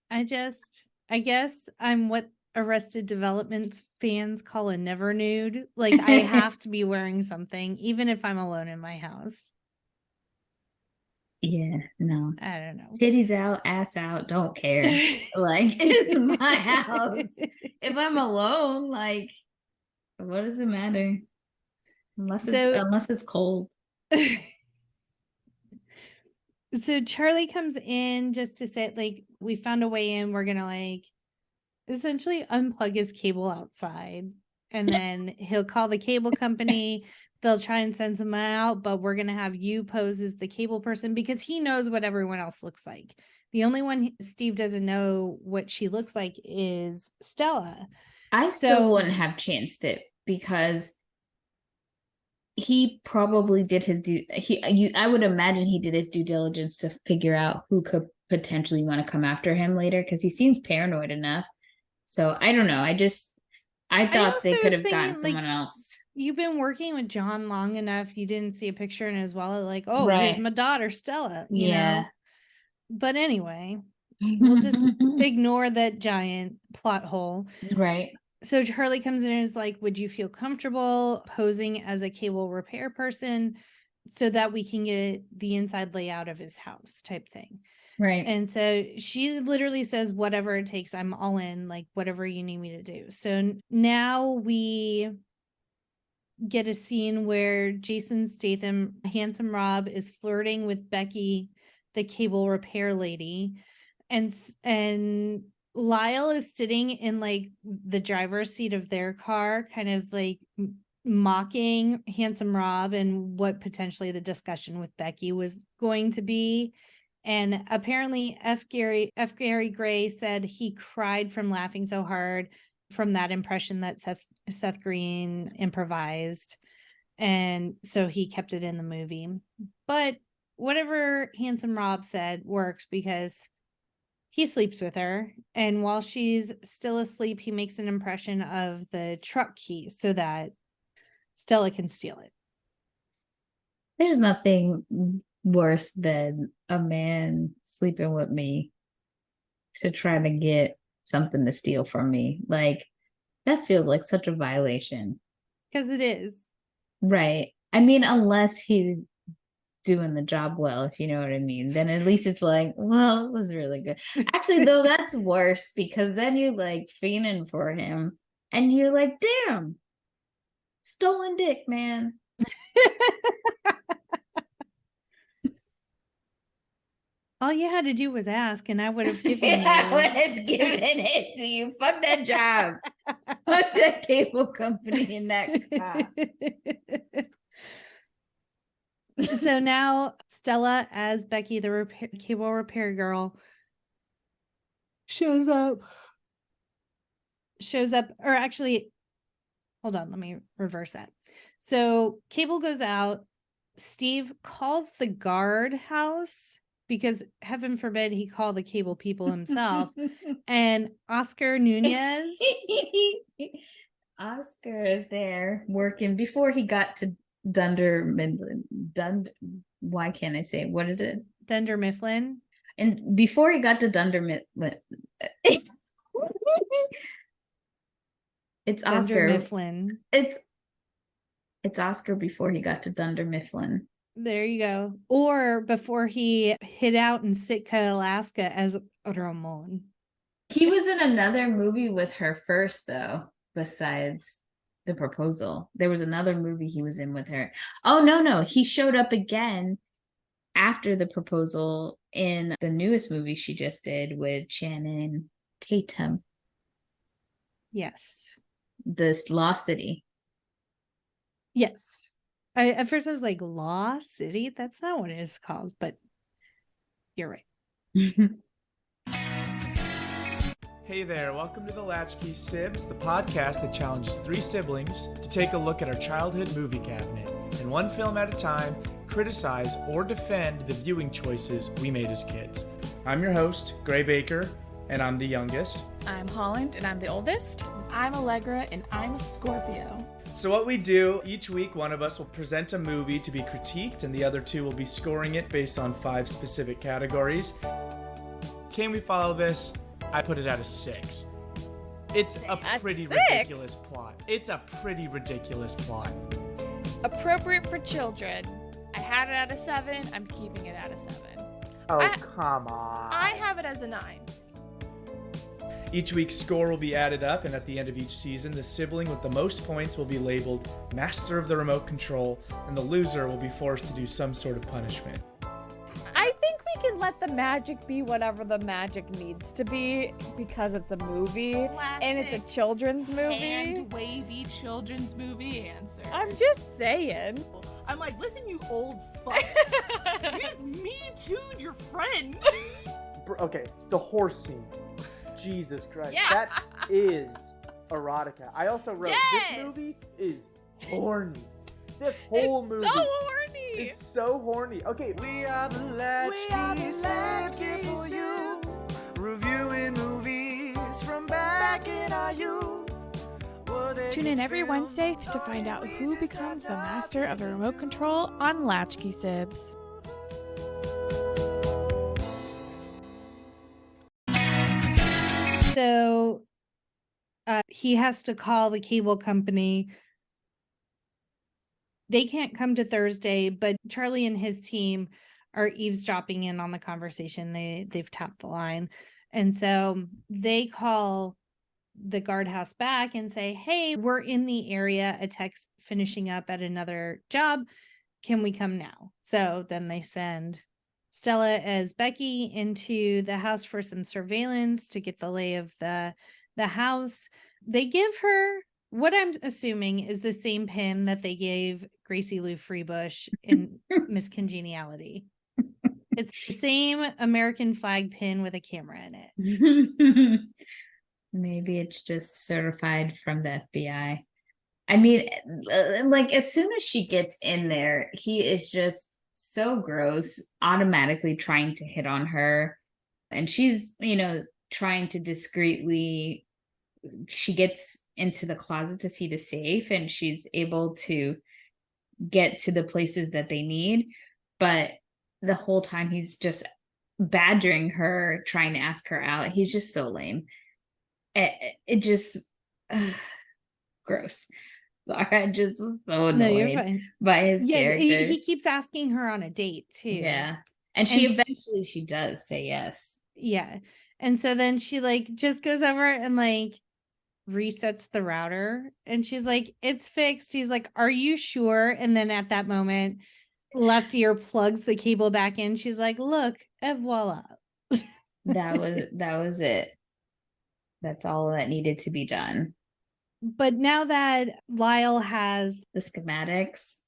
I guess I'm what Arrested Development fans call a never nude. Like I have to be wearing something, even if I'm alone in my house. Yeah, no. I don't know. Titties out, ass out, don't care. Like, it's my house. If I'm alone, like, what does it matter? Unless it's cold. So Charlie comes in just to say, like, we found a way in. We're gonna like essentially unplug his cable outside, and then he'll call the cable company. They'll try and send someone out, but we're gonna have you pose as the cable person because he knows what everyone else looks like. The only one Steve doesn't know what she looks like is Stella. I still wouldn't have chanced it because he probably did his I would imagine he did his due diligence to figure out who could potentially want to come after him later because he seems paranoid enough. So I don't know. I thought they could have gotten someone else. You've been working with John long enough. You didn't see a picture in his wallet like, oh, here's my daughter, Stella. You know? But anyway, we'll just ignore that giant plot hole. Right. So Charlie comes in and is like, would you feel comfortable posing as a cable repair person so that we can get the inside layout of his house type thing? Right. And so she literally says, whatever it takes, I'm all in, like whatever you need me to do. So now we get a scene where Jason Statham, handsome Rob, is flirting with Becky, the cable repair lady. And Lyle is sitting in like the driver's seat of their car, kind of like mocking Handsome Rob and what potentially the discussion with Becky was going to be. And apparently F. Gary Gray said he cried from laughing so hard from that impression that Seth Green improvised. And so he kept it in the movie. But whatever Handsome Rob said works because he sleeps with her. And while she's still asleep, he makes an impression of the truck key so that Stella can steal it. There's nothing worse than a man sleeping with me to try to get something to steal from me. Like, that feels like such a violation. Because it is. Right. I mean, unless he's doing the job well, if you know what I mean, then at least it's like, well, it was really good. Actually, though, that's worse because then you're like fiending for him and you're like, damn, stolen dick, man. All you had to do was ask, and I would have given you. I would have given it to you. Fuck that job. Fuck that cable company and that cop. So now Stella, as Becky, the cable repair girl, shows up. Or actually, hold on, let me reverse that. So Cable goes out. Steve calls the guard house because heaven forbid he call the cable people himself. And Oscar Nunez. Oscar is there working before he got to Dunder Mifflin. Why can't I say it? What is it? Dunder Mifflin. And before he got to Dunder Mifflin, it's Dunder Oscar Mifflin. It's Oscar before he got to Dunder Mifflin. There you go. Or before he hid out in Sitka, Alaska as Ramon. He was in another movie with her first, though, besides The Proposal. There was another movie he was in with her. Oh, no. He showed up again after The Proposal in the newest movie she just did with Channing Tatum. Yes. This Lost City. Yes. At first I was like, Lost City? That's not what it is called, but you're right. Hey there, welcome to the Latchkey Sibs, the podcast that challenges three siblings to take a look at our childhood movie cabinet, and one film at a time, criticize or defend the viewing choices we made as kids. I'm your host, Gray Baker, and I'm the youngest. I'm Holland, and I'm the oldest. I'm Allegra, and I'm a Scorpio. So what we do, each week one of us will present a movie to be critiqued, and the other two will be scoring it based on 5 specific categories. Can we follow this? I put it at a 6. It's a pretty ridiculous plot. It's a pretty ridiculous plot. Appropriate for children. I had it at a 7. I'm keeping it at a 7. Oh, come on. I have it as a 9. Each week's score will be added up, and at the end of each season, the sibling with the most points will be labeled Master of the Remote Control, and the loser will be forced to do some sort of punishment. I think we can let the magic be whatever the magic needs to be because it's a movie and it's a children's movie. Hand-wavy children's movie answer. I'm just saying. I'm like, listen, you old fuck. You just me too'd your friend. Okay, the horse scene. Jesus Christ. Yes. That is erotica. I also wrote, Yes. This movie is horny. This whole movie So horny. is so horny. Okay. We are the Latchkey Sibs here for you, reviewing movies from back in our youth. Tune in every Wednesday to find out who becomes the master of the remote control on Latchkey Sibs. So he has to call the cable company. They can't come to Thursday, but Charlie and his team are eavesdropping in on the conversation. They've tapped the line. And so they call the guardhouse back and say, hey, we're in the area, a tech's finishing up at another job. Can we come now? So then they send Stella as Becky into the house for some surveillance to get the lay of the house. They give her what I'm assuming is the same pin that they gave Gracie Lou Freebush in Miss Congeniality. It's the same American flag pin with a camera in it. Maybe it's just certified from the FBI. I mean, like as soon as she gets in there, he is just so gross, automatically trying to hit on her. And she's, trying to discreetly, she gets into the closet to see the safe and she's able to get to the places that they need. But the whole time he's just badgering her, trying to ask her out. He's just so lame. It just gross. Sorry, I just was so annoyed by his character. He keeps asking her on a date too. Yeah. And eventually she does say yes. Yeah. And so then she just goes over and resets the router and she's like, it's fixed. He's like, are you sure? And then at that moment, left ear plugs the cable back in. She's like, look, et voila. that was it. That's all that needed to be done. But now that Lyle has the schematics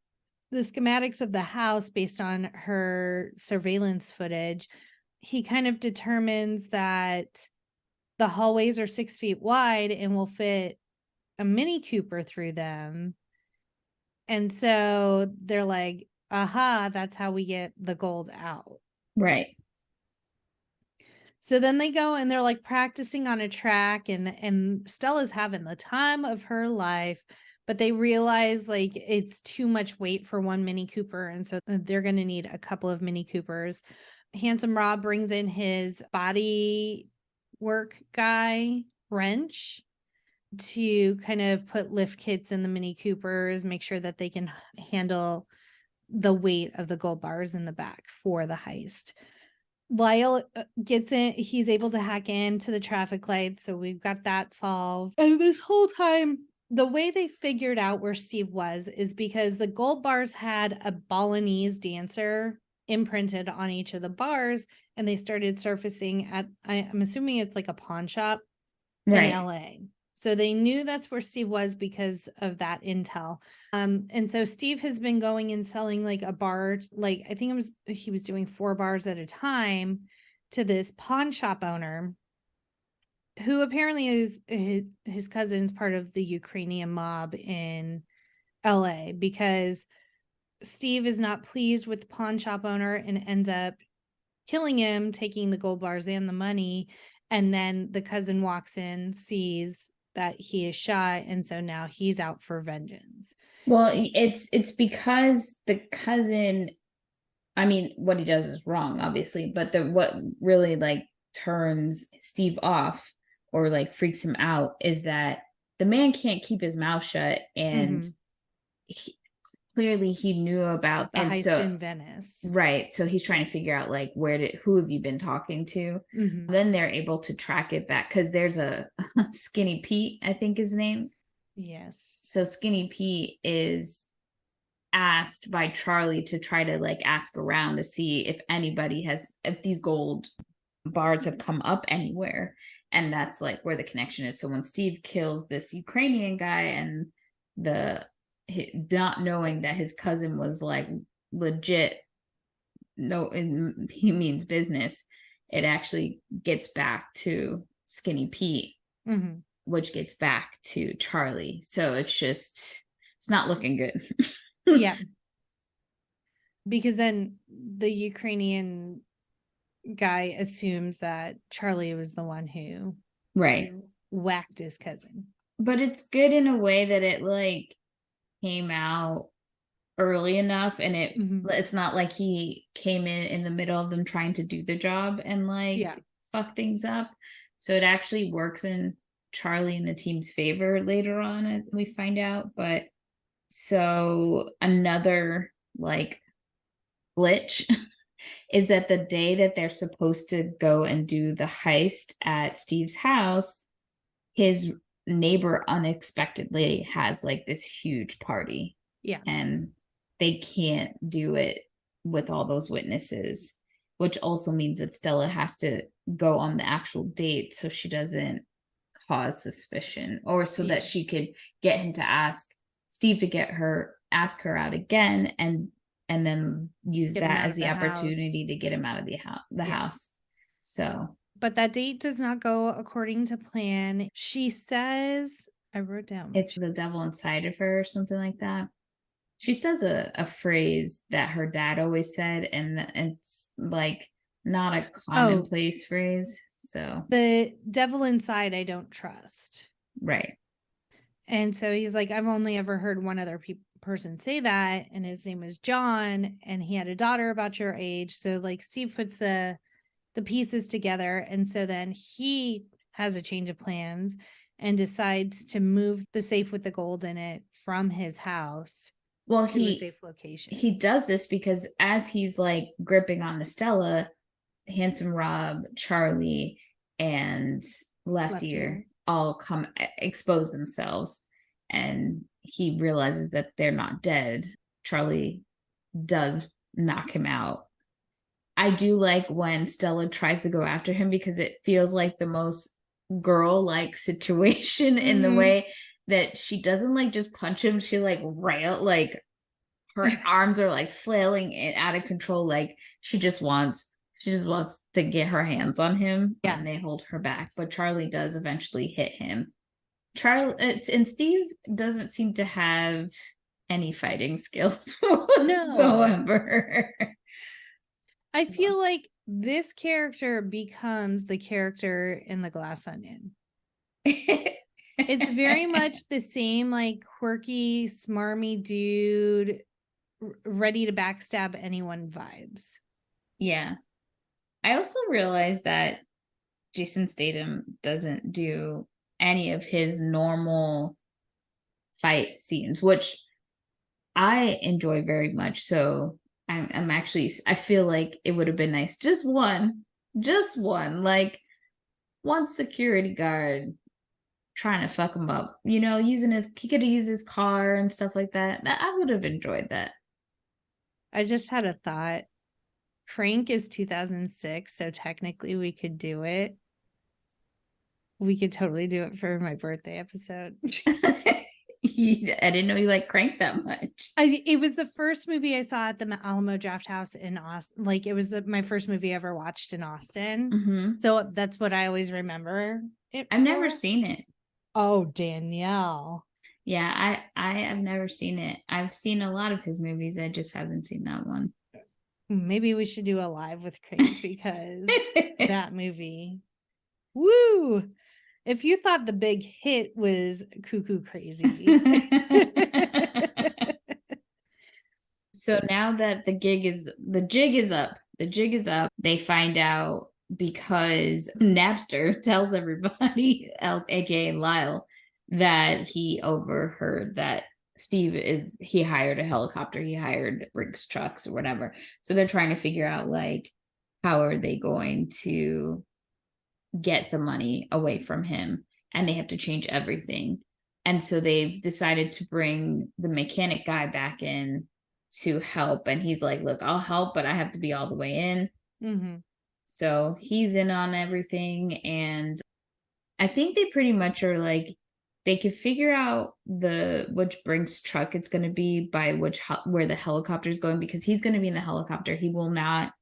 of the house based on her surveillance footage, he kind of determines that the hallways are 6 feet wide and will fit a Mini Cooper through them. And so they're like, aha, that's how we get the gold out. Right. So then they go and they're practicing on a track and Stella's having the time of her life, but they realize it's too much weight for one Mini Cooper. And so they're going to need a couple of Mini Coopers. Handsome Rob brings in his body work guy, Wrench, to kind of put lift kits in the Mini Coopers, make sure that they can handle the weight of the gold bars in the back for the heist. Lyle gets in, he's able to hack into the traffic lights, so we've got that solved. And this whole time, the way they figured out where Steve was is because the gold bars had a Balinese dancer imprinted on each of the bars, and they started surfacing at, I'm assuming it's a pawn shop in LA. So they knew that's where Steve was because of that intel. And so Steve has been going and selling a bar, I think he was doing 4 bars at a time to this pawn shop owner who apparently is his cousin's part of the Ukrainian mob in LA, because Steve is not pleased with the pawn shop owner and ends up killing him, taking the gold bars and the money. And then the cousin walks in, sees that he is shot, and so now he's out for vengeance. Well, it's because the cousin, I mean, what he does is wrong, obviously, but what really turns Steve off or freaks him out is that the man can't keep his mouth shut, and clearly he knew about the heist in Venice. Right. So he's trying to figure out who have you been talking to? Then they're able to track it back because there's a Skinny Pete, I think his name. Yes. So Skinny Pete is asked by Charlie to try to ask around to see if if these gold bars have come up anywhere. And that's where the connection is. So when Steve kills this Ukrainian guy and not knowing that his cousin was legit, he means business, it actually gets back to Skinny Pete, which gets back to Charlie. So it's not looking good. Yeah. Because then the Ukrainian guy assumes that Charlie was the one who whacked his cousin. But it's good in a way that it came out early enough, and it's not like he came in the middle of them trying to do the job and fuck things up. So it actually works in Charlie and the team's favor later on, as we find out. But so another glitch is that the day that they're supposed to go and do the heist at Steve's house, his neighbor unexpectedly has this huge party. Yeah. And they can't do it with all those witnesses, which also means that Stella has to go on the actual date so she doesn't cause suspicion, or so that she could get him to ask Steve to ask her out again, and then use that as the opportunity to get him out of the house. So, but that date does not go according to plan. She says, I wrote down, it's the devil inside of her or something like that. She says a phrase that her dad always said, and it's like not a commonplace phrase. So the devil inside I don't trust. Right. And so he's like, I've only ever heard one other person say that, and his name was John, and he had a daughter about your age. So like Steve puts the pieces together, and so then he has a change of plans and decides to move the safe with the gold in it from his house to a safe location. He does this because as he's like gripping on the Stella, Handsome Rob, Charlie, and Left Ear all expose themselves, and he realizes that they're not dead. Charlie does knock him out. I do like when Stella tries to go after him, because it feels like the most girl-like situation in the way that she doesn't like just punch him. She like her arms are like flailing out of control. Like she just wants to get her hands on him, and they hold her back. But Charlie does eventually hit him. And Steve doesn't seem to have any fighting skills whatsoever. I feel like this character becomes the character in The Glass Onion. It's very much the same, like quirky, smarmy dude, ready to backstab anyone vibes. Yeah. I also realized that Jason Statham doesn't do any of his normal fight scenes, which I enjoy very much. So I feel like it would have been nice. Just one, like one security guard trying to fuck him up, he could have used his car and stuff like that. I would have enjoyed that. I just had a thought. Crank is 2006, so technically we could do it. We could totally do it for my birthday episode. I didn't know you like Crank that much. It was the first movie I saw at the Alamo Drafthouse in Austin. Like it was my first movie I ever watched in Austin. Mm-hmm. So that's what I always remember it for. I've never seen it. Oh, Danielle. Yeah, I have never seen it. I've seen a lot of his movies. I just haven't seen that one. Maybe we should do a live with Crank, because that movie. Woo! If you thought the big hit was cuckoo crazy. So now that the jig is up, they find out because Napster tells everybody, aka Lyle, that he overheard that he hired a helicopter, he hired Rick's trucks or whatever. So they're trying to figure out like, how are they going to get the money away from him, and they have to change everything. And so they've decided to bring the mechanic guy back in to help, and he's like, look, I'll help, but I have to be all the way in. Mm-hmm. So he's in on everything, and I think they pretty much are like, they could figure out which Brink's truck it's going to be by where the helicopter is going, because he's going to be in the helicopter. He will not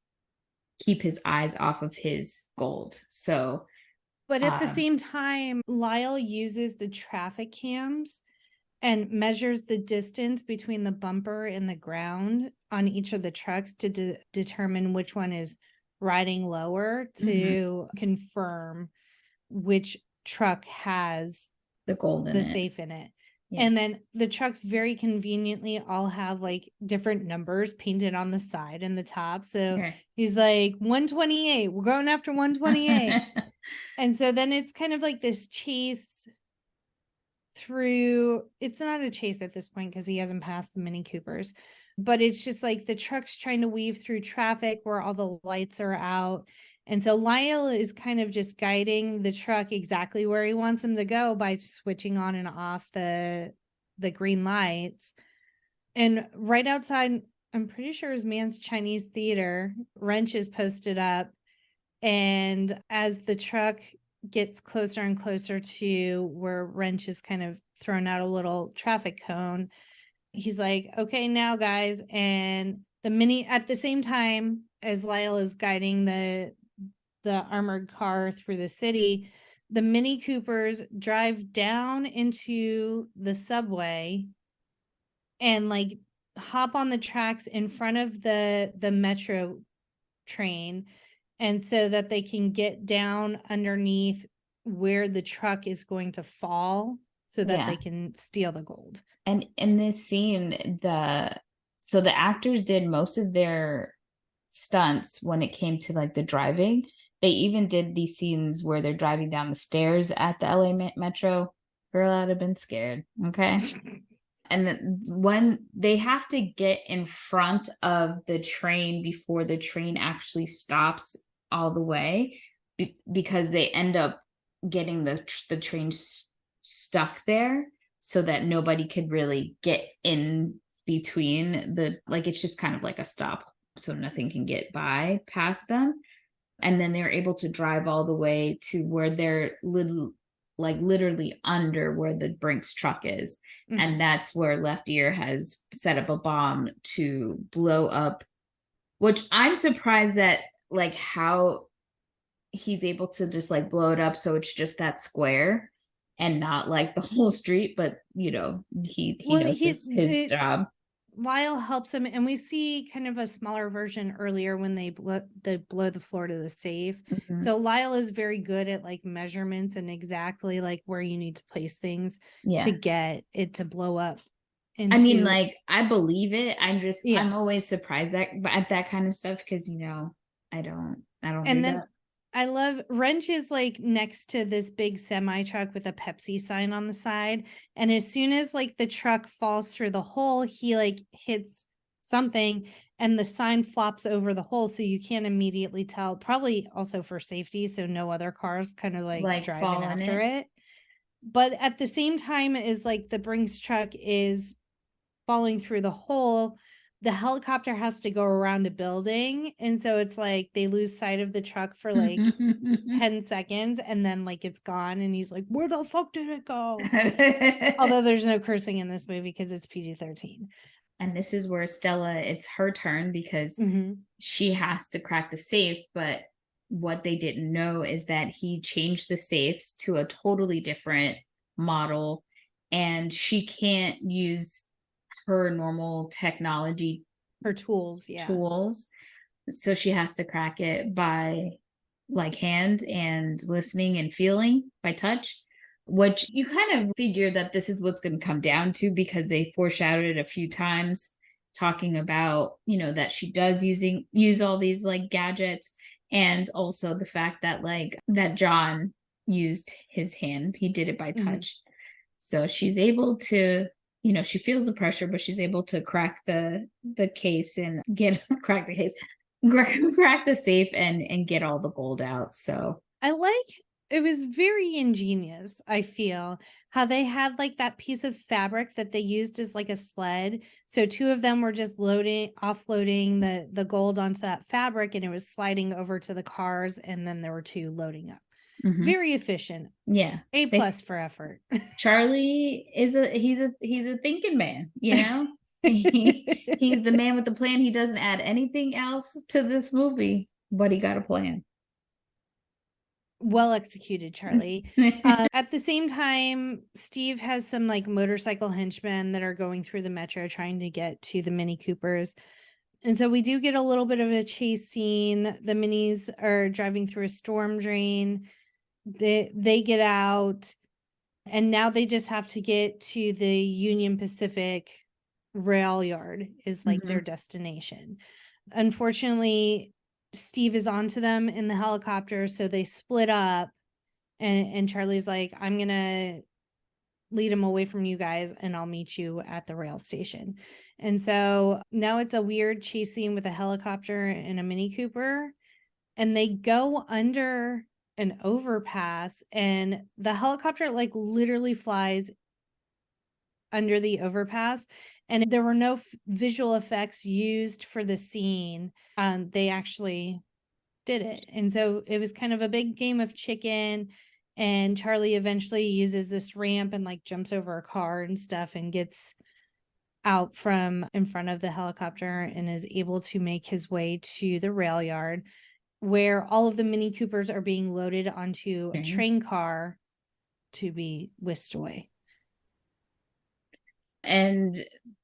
keep his eyes off of his gold. So, but at the same time, Lyle uses the traffic cams and measures the distance between the bumper and the ground on each of the trucks to determine which one is riding lower, to confirm which truck has the gold in the it. safe in it. Yeah. And then the trucks very conveniently all have like different numbers painted on the side and the top. So he's like 128, we're going after 128. And so then it's kind of like this chase through, it's not a chase at this point because he hasn't passed the Mini Coopers, but it's just like the trucks trying to weave through traffic where all the lights are out. And so Lyle is kind of just guiding the truck exactly where he wants him to go by switching on and off the green lights. And right outside, I'm pretty sure his Man's Chinese Theater, Wrench is posted up. And as the truck gets closer and closer to where Wrench is kind of throwing out a little traffic cone, he's like, okay, now guys. And at the same time as Lyle is guiding the armored car through the city, the Mini Coopers drive down into the subway and like hop on the tracks in front of the metro train, and so that they can get down underneath where the truck is going to fall so that they can steal the gold. And in this scene, the actors did most of their stunts when it came to like the driving. They even did these scenes where they're driving down the stairs at the LA Metro. Girl, I'd have been scared. Okay. And then when they have to get in front of the train before the train actually stops all the way, because they end up getting the train stuck there so that nobody could really get in between it's just kind of like a stop, so nothing can get by past them. And then they're able to drive all the way to where they're literally under where the Brinks truck is. Mm-hmm. And that's where Left Ear has set up a bomb to blow up, which I'm surprised that like how he's able to just like blow it up so it's just that square and not like the whole street. But he knows his job. Lyle helps him, and we see kind of a smaller version earlier when they blow the floor to the safe. Mm-hmm. So Lyle is very good at like measurements and exactly like where you need to place things to get it to blow up. I mean, like, I believe it. I'm always surprised at that kind of stuff because I don't. And then I love Wrench is like next to this big semi truck with a Pepsi sign on the side. And as soon as like the truck falls through the hole, he like hits something and the sign flops over the hole. So you can't immediately tell, probably also for safety. So no other cars kind of like driving after it. But at the same time as like the Brinks truck is falling through the hole, the helicopter has to go around a building. And so it's like they lose sight of the truck for like 10 seconds and then like it's gone. And he's like, where the fuck did it go? Although there's no cursing in this movie because it's PG-13. And this is where Stella, it's her turn because she has to crack the safe. But what they didn't know is that he changed the safes to a totally different model. And she can't use her normal technology, her tools. So she has to crack it by like hand and listening and feeling by touch, which you kind of figure that this is what's going to come down to because they foreshadowed it a few times talking about, that she does use all these like gadgets, and also the fact that like that John used his hand, he did it by touch. So she's able to, she feels the pressure, but she's able to crack the case and crack the safe and get all the gold out. So it was very ingenious. I feel how they had like that piece of fabric that they used as like a sled. So two of them were just offloading the gold onto that fabric, and it was sliding over to the cars. And then there were two loading up. Very efficient. Yeah. A+ for effort. Charlie he's a thinking man, he's the man with the plan. He doesn't add anything else to this movie, but he got a plan. Well executed, Charlie. At the same time, Steve has some like motorcycle henchmen that are going through the metro trying to get to the Mini Coopers. And so we do get a little bit of a chase scene. The Minis are driving through a storm drain. They get out, and now they just have to get to the Union Pacific rail yard is like their destination. Unfortunately, Steve is onto them in the helicopter, so they split up, and Charlie's like, I'm gonna lead him away from you guys and I'll meet you at the rail station. And so now it's a weird chase scene with a helicopter and a Mini Cooper, and they go under an overpass, and the helicopter like literally flies under the overpass, and there were no visual effects used for the scene. They actually did it. And so it was kind of a big game of chicken. And Charlie eventually uses this ramp and like jumps over a car and stuff and gets out from in front of the helicopter and is able to make his way to the rail yard where all of the Mini Coopers are being loaded onto a train car to be whisked away. And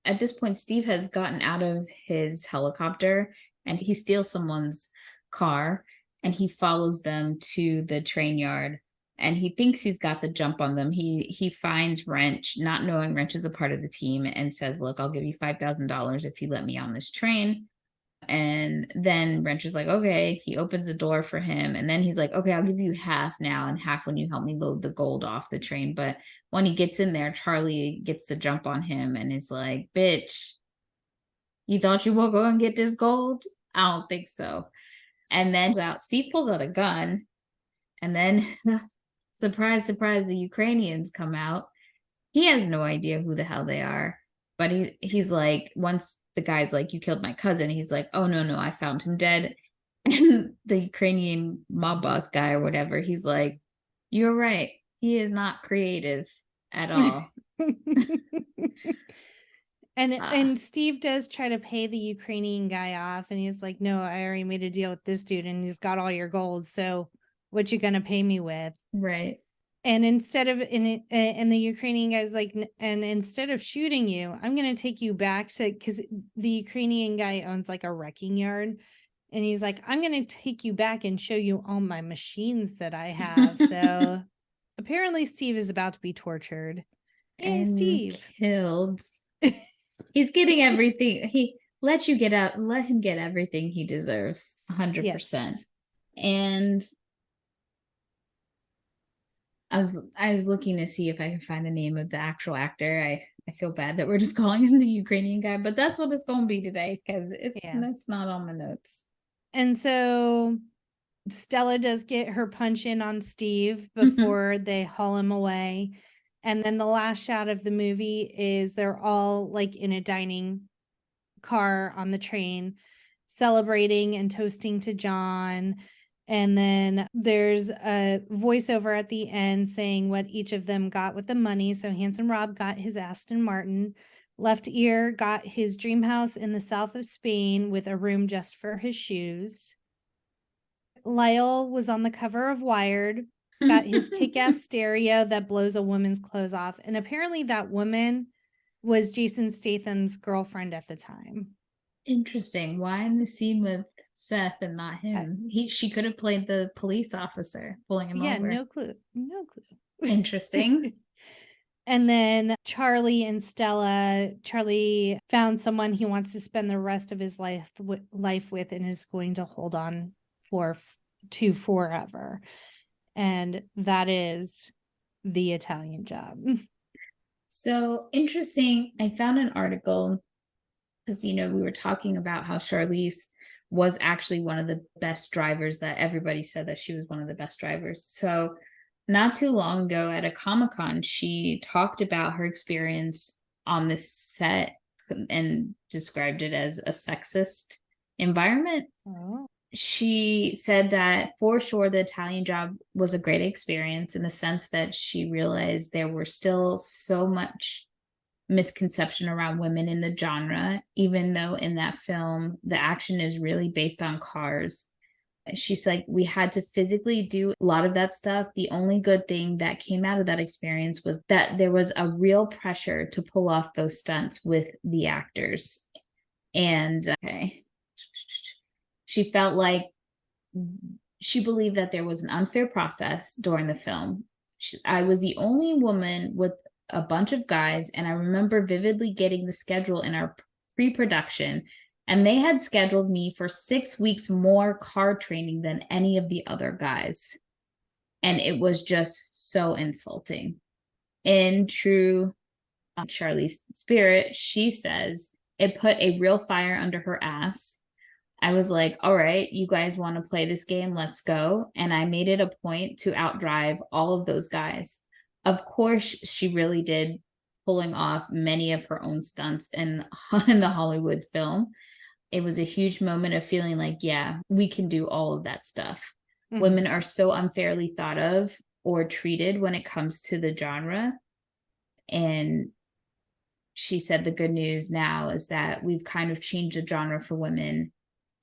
at this point, Steve has gotten out of his helicopter and he steals someone's car and he follows them to the train yard. And he thinks he's got the jump on them. He finds Wrench, not knowing Wrench is a part of the team, and says, look, I'll give you $5,000 if you let me on this train. And then Wrench is like, okay. He opens the door for him. And then he's like, okay, I'll give you half now and half when you help me load the gold off the train. But when he gets in there, Charlie gets the jump on him and is like, bitch, you thought you were going to get this gold? I don't think so. And then Steve pulls out a gun. And then... surprise, surprise, the Ukrainians come out. He has no idea who the hell they are. But he's like, once the guy's like, you killed my cousin, he's like, oh, no, I found him dead. And the Ukrainian mob boss guy or whatever, he's like, you're right. He is not creative at all. And Steve does try to pay the Ukrainian guy off. And he's like, no, I already made a deal with this dude and he's got all your gold. So what you gonna pay me with? Right. And instead of and the Ukrainian guy's like, and instead of shooting you, I'm gonna take you back to, because the Ukrainian guy owns like a wrecking yard, and he's like, I'm gonna take you back and show you all my machines that I have. So apparently Steve is about to be tortured and Steve killed. He's getting everything. He let him get everything he deserves 100%. Yes. And I was looking to see if I can find the name of the actual actor. I feel bad that we're just calling him the Ukrainian guy, but that's what it's going to be today because that's not on my notes. And so Stella does get her punch in on Steve before they haul him away. And then the last shot of the movie is they're all like in a dining car on the train, celebrating and toasting to John. And then there's a voiceover at the end saying what each of them got with the money. So Handsome Rob got his Aston Martin. Left Ear got his dream house in the south of Spain with a room just for his shoes. Lyle was on the cover of Wired, got his kick-ass stereo that blows a woman's clothes off. And apparently that woman was Jason Statham's girlfriend at the time. Interesting. Why in the scene with Seth and not him? She could have played the police officer pulling him over. Yeah, no clue. Interesting. And then Charlie and Stella. Charlie found someone he wants to spend the rest of his life with and is going to hold on to forever. And that is the Italian Job. So interesting. I found an article because, we were talking about how Charlize was actually one of the best drivers, that everybody said that she was one of the best drivers. So not too long ago at a Comic-Con, she talked about her experience on this set and described it as a sexist environment. Oh. She said that for sure the Italian Job was a great experience in the sense that she realized there were still so much misconception around women in the genre, even though in that film the action is really based on cars. She's like, we had to physically do a lot of that stuff. The only good thing that came out of that experience was that there was a real pressure to pull off those stunts with the actors. And she felt like she believed that there was an unfair process during the film. I was the only woman with a bunch of guys, and I remember vividly getting the schedule in our pre-production, and they had scheduled me for 6 weeks more car training than any of the other guys. And it was just so insulting. In true Charlie's spirit, she says it put a real fire under her ass. I was like, all right, you guys want to play this game? Let's go. And I made it a point to outdrive all of those guys. Of course, she really did, pulling off many of her own stunts in the Hollywood film. It was a huge moment of feeling like, yeah, we can do all of that stuff. Mm-hmm. Women are so unfairly thought of or treated when it comes to the genre. And she said the good news now is that we've kind of changed the genre for women.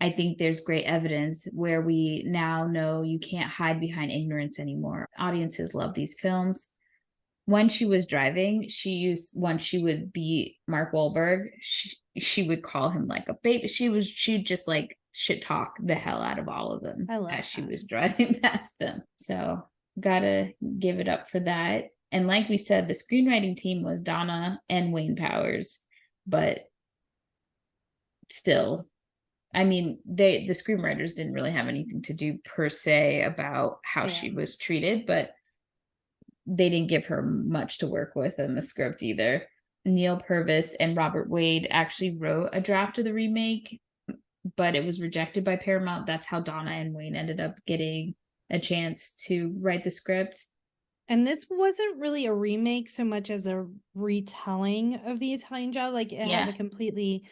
I think there's great evidence where we now know you can't hide behind ignorance anymore. Audiences love these films. When she was driving, when she would be Mark Wahlberg, she would call him like a baby. She'd just like shit talk the hell out of all of them as she was driving past them. So gotta give it up for that. And like we said, the screenwriting team was Donna and Wayne Powers, but still, I mean, the screenwriters didn't really have anything to do per se about how she was treated, but they didn't give her much to work with in the script either. Neil Purvis and Robert Wade actually wrote a draft of the remake, but it was rejected by Paramount. That's how Donna and Wayne ended up getting a chance to write the script. And this wasn't really a remake so much as a retelling of the Italian Job. Like it has a completely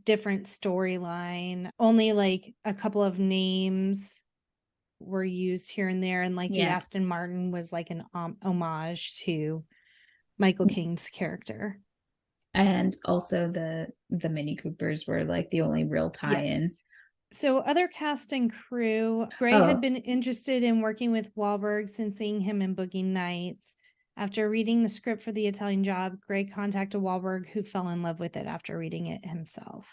different storyline. Only like a couple of names were used here and there. And like the Aston Martin was like an homage to Michael Caine's character. And also the Mini Coopers were like the only real tie-in. Yes. So other cast and crew, Gray had been interested in working with Wahlberg since seeing him in Boogie Nights. After reading the script for the Italian Job, Gray contacted Wahlberg, who fell in love with it after reading it himself.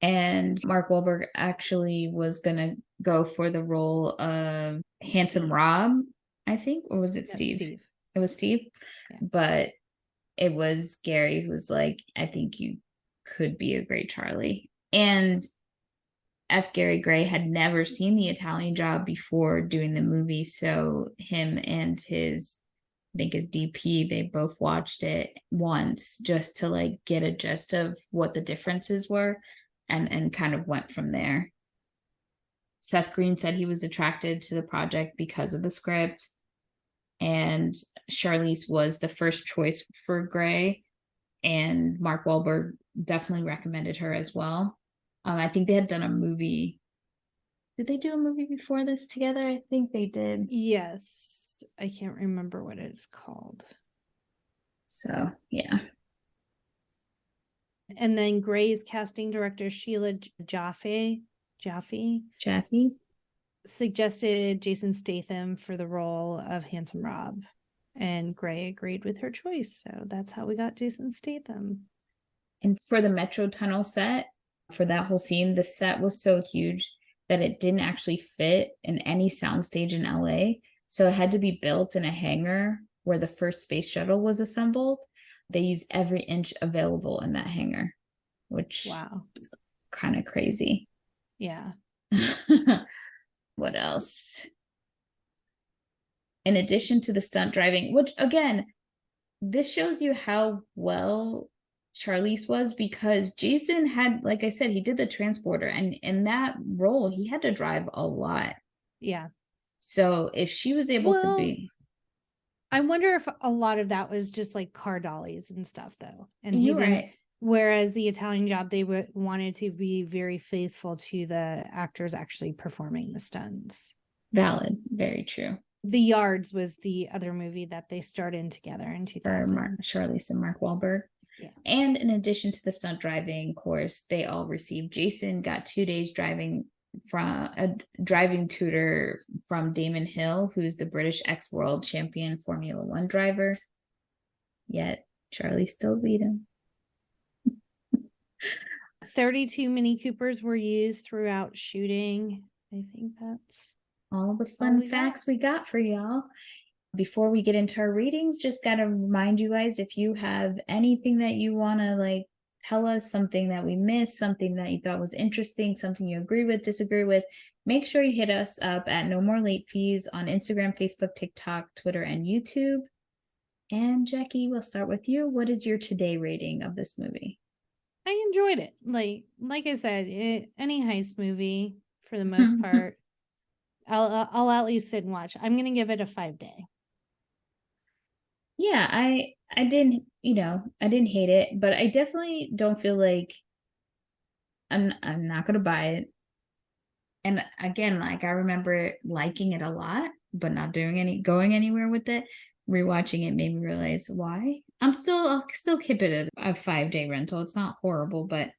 And Mark Wahlberg actually was going to go for the role of Handsome Rob, I think, or was it Steve? Steve. It was Steve, but it was Gary who was like, I think you could be a great Charlie. And F. Gary Gray had never seen the Italian Job before doing the movie, so him and his DP, they both watched it once just to like get a gist of what the differences were, and kind of went from there. Seth Green said he was attracted to the project because of the script, and Charlize was the first choice for Gray, and Mark Wahlberg definitely recommended her as well. I think they had done a movie. Did they do a movie before this together? I think they did. Yes. I can't remember what it's called. So, yeah. And then Gray's casting director, Sheila Jaffe, suggested Jason Statham for the role of Handsome Rob. And Gray agreed with her choice. So that's how we got Jason Statham. And for the Metro Tunnel set, for that whole scene, the set was so huge that it didn't actually fit in any soundstage in LA. So it had to be built in a hangar where the first space shuttle was assembled. They used every inch available in that hangar, which is kind of crazy. Yeah. What else? In addition to the stunt driving, which again, this shows you how well Charlize was, because Jason had, like I said, he did the transporter, and in that role he had to drive a lot. Yeah. So if she was able to be, I wonder if a lot of that was just like car dollies and stuff though. And you're right. Whereas the Italian Job, they wanted to be very faithful to the actors actually performing the stunts. Valid. Very true. The Yards was the other movie that they starred in together in 2000. For Charlize and Mark Wahlberg. Yeah. And in addition to the stunt driving course, they all received, Jason got 2 days driving from a driving tutor from Damon Hill, who's the British ex-world champion Formula One driver. Yet Charlie still beat him. 32 Mini Coopers were used throughout shooting. I think that's all the fun facts we got for y'all. Before we get into our ratings, just got to remind you guys, if you have anything that you want to like tell us, something that we missed, something that you thought was interesting, something you agree with, disagree with, make sure you hit us up at No More Late Fees on Instagram, Facebook, TikTok, Twitter, and YouTube. And Jackie, we'll start with you. What is your today rating of this movie? I enjoyed it. Like I said, any heist movie for the most part, I'll at least sit and watch. I'm gonna give it a 5-day. Yeah, I didn't, I didn't hate it, but I definitely don't feel like I'm not gonna buy it. And again, like I remember liking it a lot, but not going anywhere with it. Rewatching it made me realize why. I'll still keep it a 5-day rental. It's not horrible, but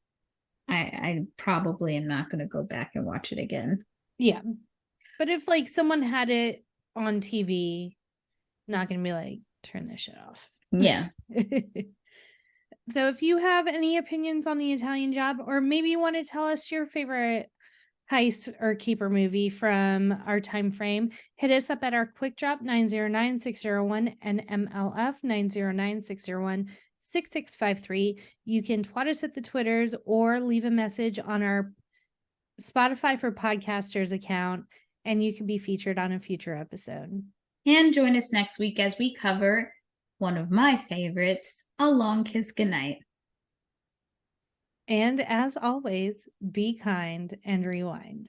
I probably am not going to go back and watch it again. Yeah. But if like someone had it on TV, not going to be like, turn this shit off. Yeah. So if you have any opinions on The Italian Job, or maybe you want to tell us your favorite heist or keeper movie from our time frame, hit us up at our quick drop 909-601 and MLF 909-601-6653. You can twat us at the Twitters or leave a message on our Spotify for Podcasters account, and you can be featured on a future episode. And join us next week as we cover one of my favorites, A Long Kiss Goodnight. And as always, be kind and rewind.